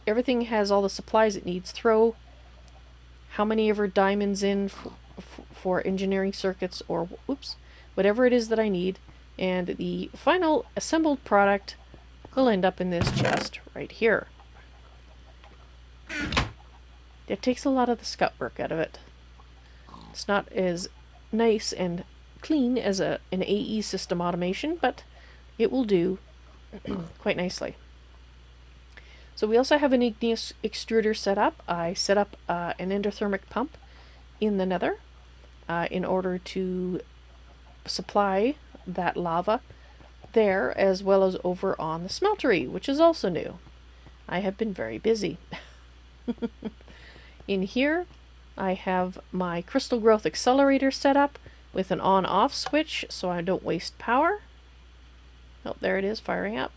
everything has all the supplies it needs, throw how many ever diamonds in for engineering circuits, or oops, whatever it is that I need, and the final assembled product will end up in this chest right here. It takes a lot of the scut work out of it. It's not as nice and clean as an AE system automation, but it will do quite nicely. So we also have an igneous extruder set up. I set up an endothermic pump in the nether in order to supply that lava there, as well as over on the smeltery, which is also new. I have been very busy. In here, I have my crystal growth accelerator set up with an on-off switch so I don't waste power. Oh, there it is, firing up.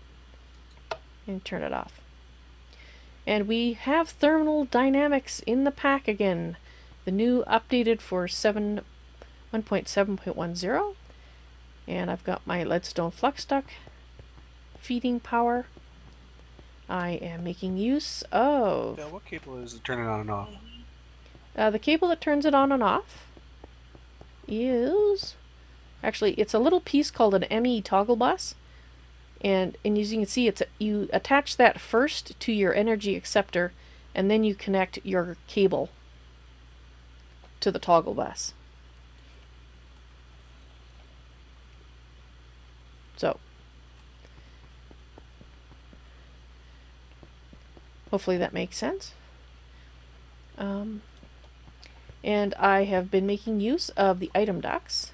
And turn it off. And we have thermal dynamics in the pack again. The new updated for 1.7.10. And I've got my leadstone flux duct feeding power. I am making use of... Yeah, what cable is it turning on and off? the cable that turns it on and off is... Actually, it's a little piece called an ME toggle bus. And as you can see, you attach that first to your energy acceptor, and then you connect your cable to the toggle bus. So, hopefully that makes sense. And I have been making use of the item ducts,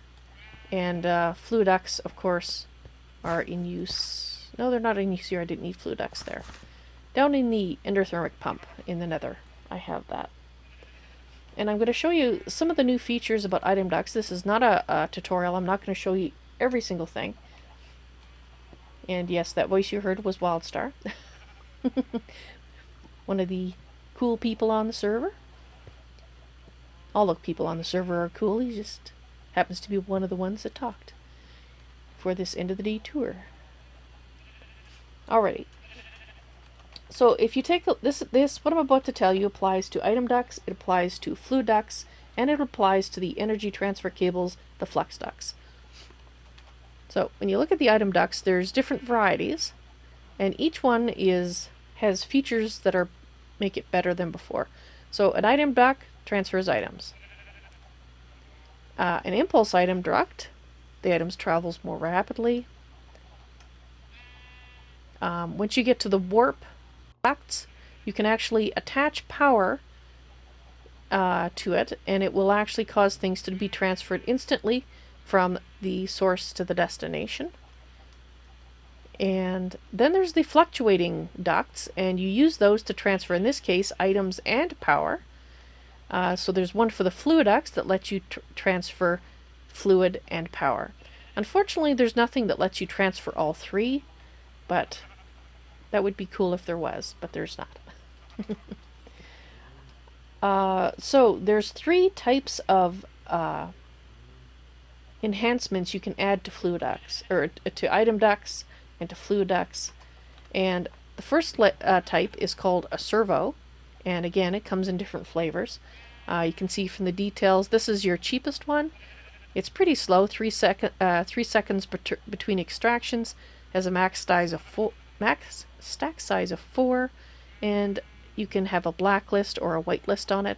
and fluid ducts, of course, are in use. No, they're not in use here. I didn't need fluid ducts there. Down in the endothermic pump in the nether, I have that. And I'm going to show you some of the new features about item ducts. This is not a tutorial. I'm not going to show you every single thing. And yes, that voice you heard was Wildstar. One of the cool people on the server. All the people on the server are cool. He just happens to be one of the ones that talked for this end of the day tour. Alrighty. So if you take this, what I'm about to tell you applies to item ducts, it applies to fluid ducts, and it applies to the energy transfer cables, the flux ducts. So when you look at the item ducts, there's different varieties, and each one has features that make it better than before. So an item duct transfers items. An impulse item duct, the items travels more rapidly. Once you get to the warp ducts, you can actually attach power to it, and it will actually cause things to be transferred instantly from the source to the destination. And then there's the fluctuating ducts, and you use those to transfer, in this case, items and power. So there's one for the fluid ducts that lets you transfer fluid and power. Unfortunately, there's nothing that lets you transfer all three, but that would be cool if there was, but there's not. So there's three types of enhancements you can add to fluid ducts, or to item ducts and to fluid ducts. And the first type is called a servo, and again, it comes in different flavors. You can see from the details, this is your cheapest one. It's pretty slow, 3 seconds between extractions, has a max stack size of 4, and you can have a black list or a white list on it,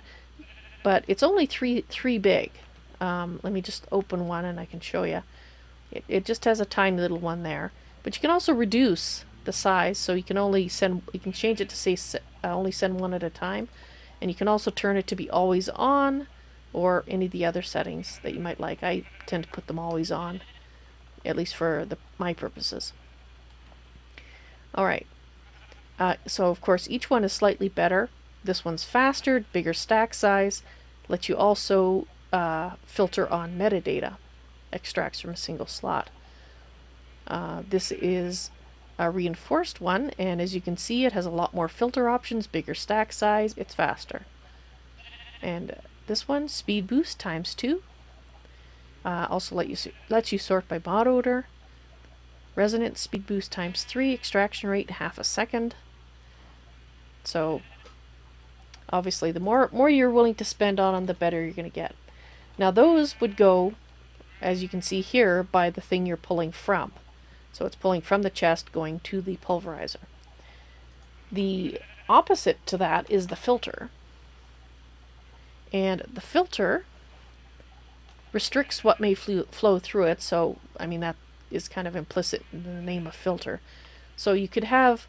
but it's only three big. Let me just open one and I can show you. It just has a tiny little one there, but you can also reduce the size, so you can change it to say only send one at a time, and you can also turn it to be always on, or any of the other settings that you might like. I tend to put them always on, at least for my purposes. Alright, so of course each one is slightly better. This one's faster, bigger stack size, lets you also filter on metadata, extracts from a single slot. This is a reinforced one, and as you can see, it has a lot more filter options, bigger stack size, it's faster. And this one, speed boost ×2. Also lets you sort by mod order. Resonance speed boost ×3, extraction rate half a second. So obviously the more you're willing to spend on them, the better you're going to get. Now those would go, as you can see here, by the thing you're pulling from. So it's pulling from the chest going to the pulverizer. The opposite to that is the filter. And the filter restricts what may flow through it, so I mean that is kind of implicit in the name of filter. So you could have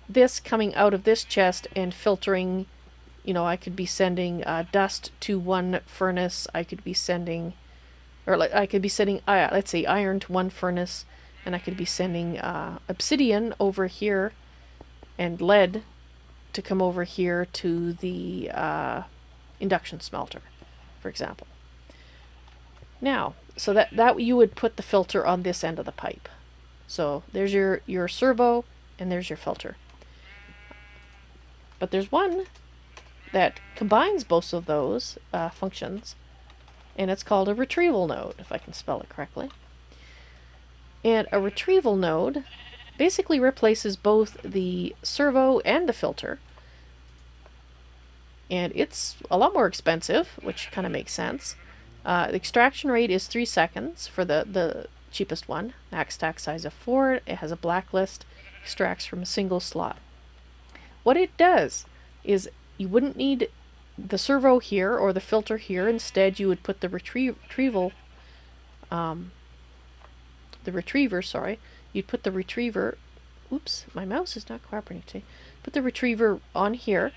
this coming out of this chest and filtering, I could be sending dust to one furnace, I could be sending, let's say iron to one furnace, and I could be sending obsidian over here and lead to come over here to the induction smelter, for example. Now, so that you would put the filter on this end of the pipe. So there's your servo and there's your filter. But there's one that combines both of those functions, and it's called a retrieval node, if I can spell it correctly. And a retrieval node basically replaces both the servo and the filter. And it's a lot more expensive, which kind of makes sense. The extraction rate is 3 seconds for the cheapest one. Max stack size of 4. It has a blacklist. Extracts from a single slot. What it does is you wouldn't need the servo here or the filter here. Instead, you would put the retriever, sorry. You'd put the retriever, oops, my mouse is not cooperating today. Put the retriever on here,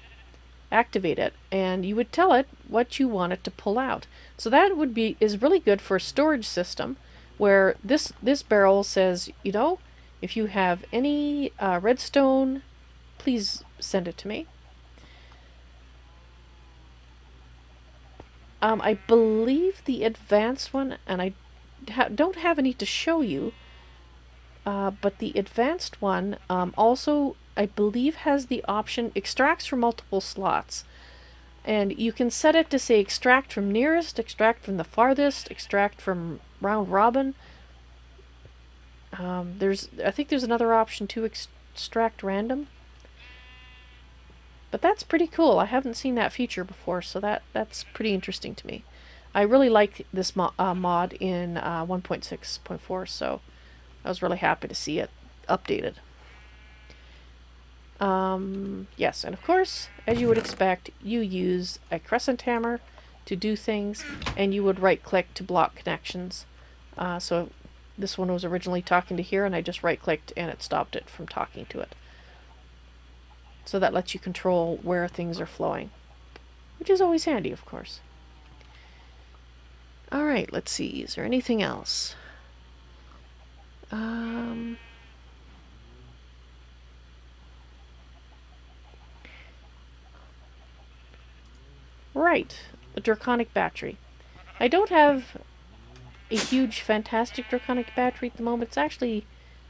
activate it, and you would tell it what you want it to pull out. So that is really good for a storage system where this barrel says, you know, if you have any redstone, please send it to me. I believe the advanced one, and I don't have any to show you, but the advanced one also, I believe, has the option extracts from multiple slots. And you can set it to say extract from nearest, extract from the farthest, extract from round robin. I think there's another option to extract random. But that's pretty cool. I haven't seen that feature before, so that's pretty interesting to me. I really like this mod in 1.6.4, so I was really happy to see it updated. Yes, and of course, as you would expect, you use a crescent hammer to do things, and you would right-click to block connections. So this one was originally talking to here, and I just right-clicked and it stopped it from talking to it. So that lets you control where things are flowing, which is always handy, of course. Alright, let's see, is there anything else? Right, the Draconic battery. I don't have a huge, fantastic Draconic battery at the moment. It's actually,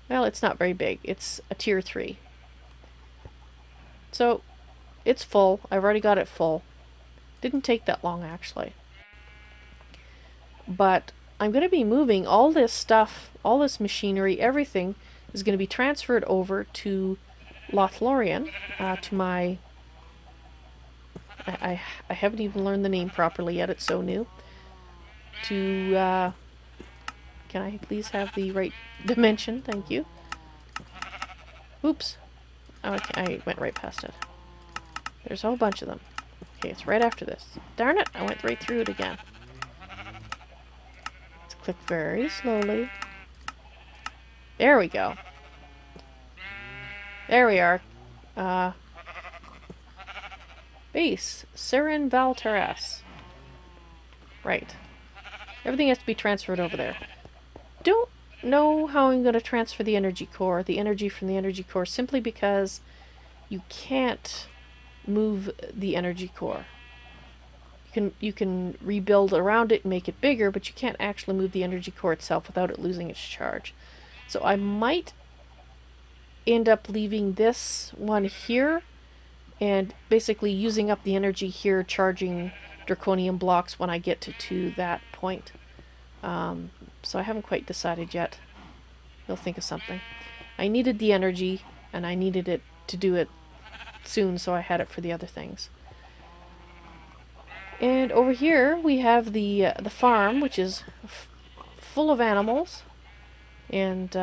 well, it's not very big. It's a tier 3. So, it's full. I've already got it full. Didn't take that long, actually. But I'm going to be moving all this stuff, all this machinery, everything is going to be transferred over to Lothlorien, to my... I haven't even learned the name properly yet, it's so new. To, can I please have the right dimension? Thank you. Oops. Oh, I went right past it. There's a whole bunch of them. Okay, it's right after this. Darn it, I went right through it again. Let's click very slowly. There we go. There we are. Base. Siren Valteras. Right. Everything has to be transferred over there. Don't know how I'm going to transfer the energy core, the energy from the energy core, simply because you can't move the energy core. You can rebuild around it and make it bigger, but you can't actually move the energy core itself without it losing its charge. So I might end up leaving this one here and basically using up the energy here, charging draconium blocks when I get to that point. So I haven't quite decided yet. You'll think of something. I needed the energy, and I needed it to do it soon, so I had it for the other things. And over here we have the farm, which is full of animals. And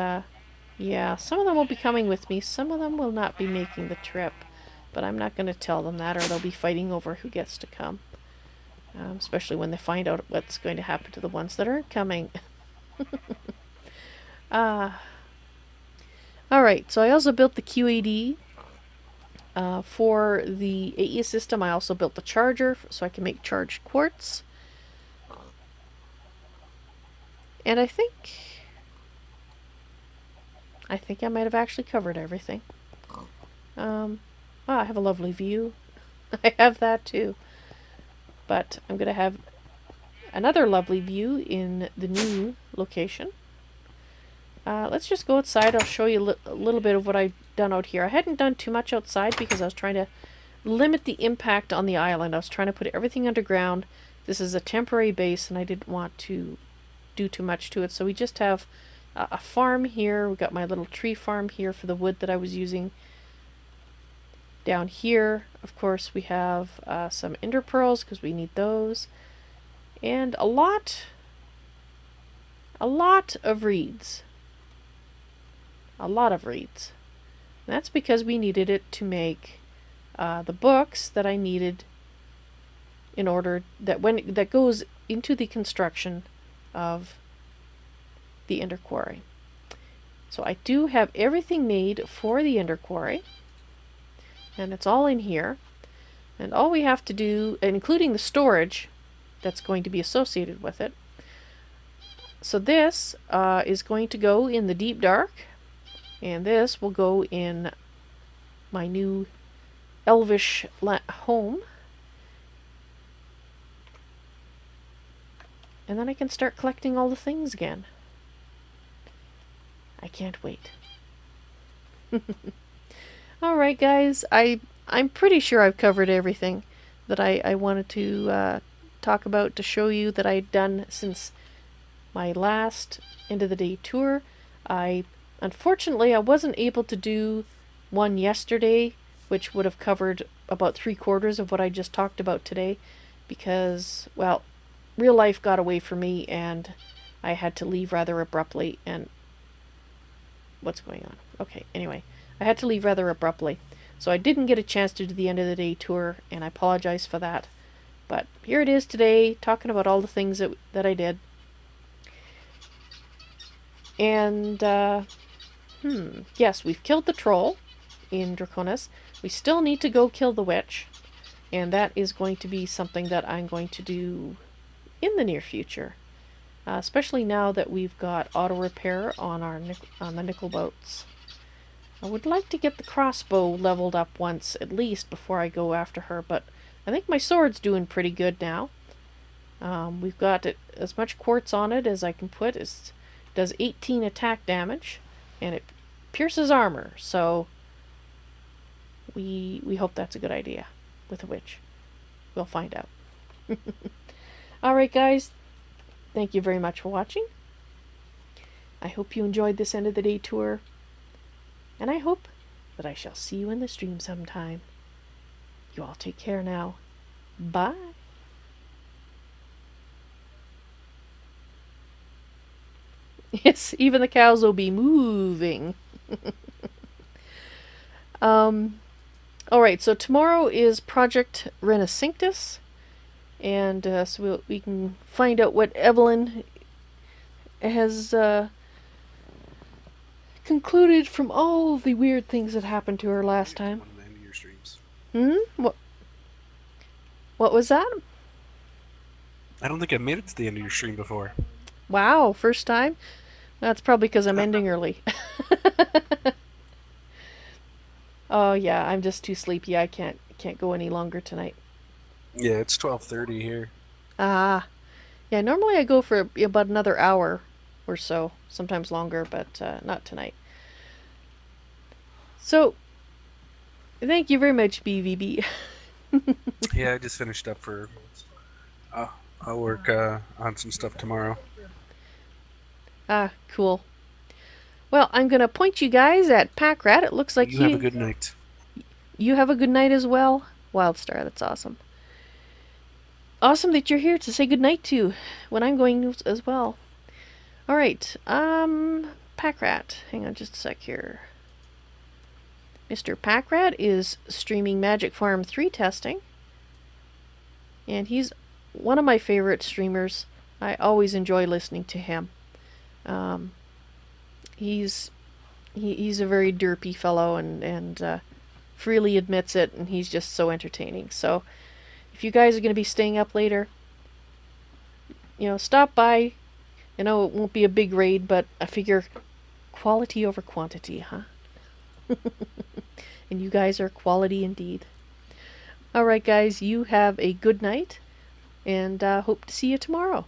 yeah, some of them will be coming with me. Some of them will not be making the trip. But I'm not going to tell them that, or they'll be fighting over who gets to come. Especially when they find out what's going to happen to the ones that aren't coming. Alright, so I also built the QAD. For the AE system, I also built the charger so I can make charged quartz. And I think I might have actually covered everything. Ah, I have a lovely view. I have that too. But I'm going to have another lovely view in the new location. Let's just go outside. I'll show you a little bit of what I've done out here. I hadn't done too much outside because I was trying to limit the impact on the island. I was trying to put everything underground. This is a temporary base and I didn't want to do too much to it. So we just have a farm here. We've got my little tree farm here for the wood that I was using. Down here, of course, we have some ender pearls because we need those. And a lot of reeds. A lot of reeds. And that's because we needed it to make the books that I needed in order that goes into the construction of the ender quarry. So I do have everything made for the ender quarry, and it's all in here. And all we have to do, including the storage that's going to be associated with it. So this is going to go in the deep dark, and this will go in my new elvish home. And then I can start collecting all the things again. I can't wait. Alright guys, I'm pretty sure I've covered everything that I wanted to talk about to show you that I'd done since my last end of the day tour. Unfortunately I wasn't able to do one yesterday, which would have covered about 3/4 of what I just talked about today, because, well, real life got away from me and I had to leave rather abruptly. And what's going on? Okay, anyway, I had to leave rather abruptly, so I didn't get a chance to do the end of the day tour, and I apologize for that. But here it is today, talking about all the things that I did. And yes, we've killed the troll in Draconis. We still need to go kill the witch, and that is going to be something that I'm going to do in the near future, especially now that we've got auto repair on the nickel boats. I would like to get the crossbow leveled up once at least before I go after her, but I think my sword's doing pretty good now. We've got as much quartz on it as I can put. It does 18 attack damage, and it pierces armor, so we hope that's a good idea with a witch. We'll find out. Alright guys, thank you very much for watching. I hope you enjoyed this end of the day tour, and I hope that I shall see you in the stream sometime. You all take care now. Bye. Yes, even the cows will be moving. Alright, so tomorrow is Project Renascinctus. And so we can find out what Evelyn has concluded from all the weird things that happened to her last time. One of the end of your streams. What was that? I don't think I made it to the end of your stream before. Wow, first time? That's probably because I'm ending early. Oh yeah, I'm just too sleepy. I can't go any longer tonight. Yeah, it's 12:30 here. Ah. Yeah, normally I go for about another hour or so, sometimes longer, but not tonight. So, thank you very much, BVB. Yeah, I just finished up for... I'll work on some stuff tomorrow. Ah, cool. Well, I'm going to point you guys at Packrat. It looks like you have a good night. You have a good night as well? Wildstar, that's awesome. Awesome that you're here to say goodnight to when I'm going as well. Alright, Packrat. Hang on just a sec here. Mr. Packrat is streaming Magic Farm 3 testing. And he's one of my favorite streamers. I always enjoy listening to him. He's a very derpy fellow and freely admits it, and he's just so entertaining. So if you guys are going to be staying up later, you know, stop by. I know it won't be a big raid, but I figure quality over quantity, huh? and you guys are quality indeed. Alright guys, you have a good night, and hope to see you tomorrow.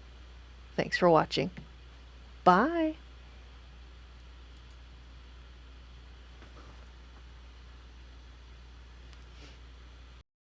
Thanks for watching. Bye!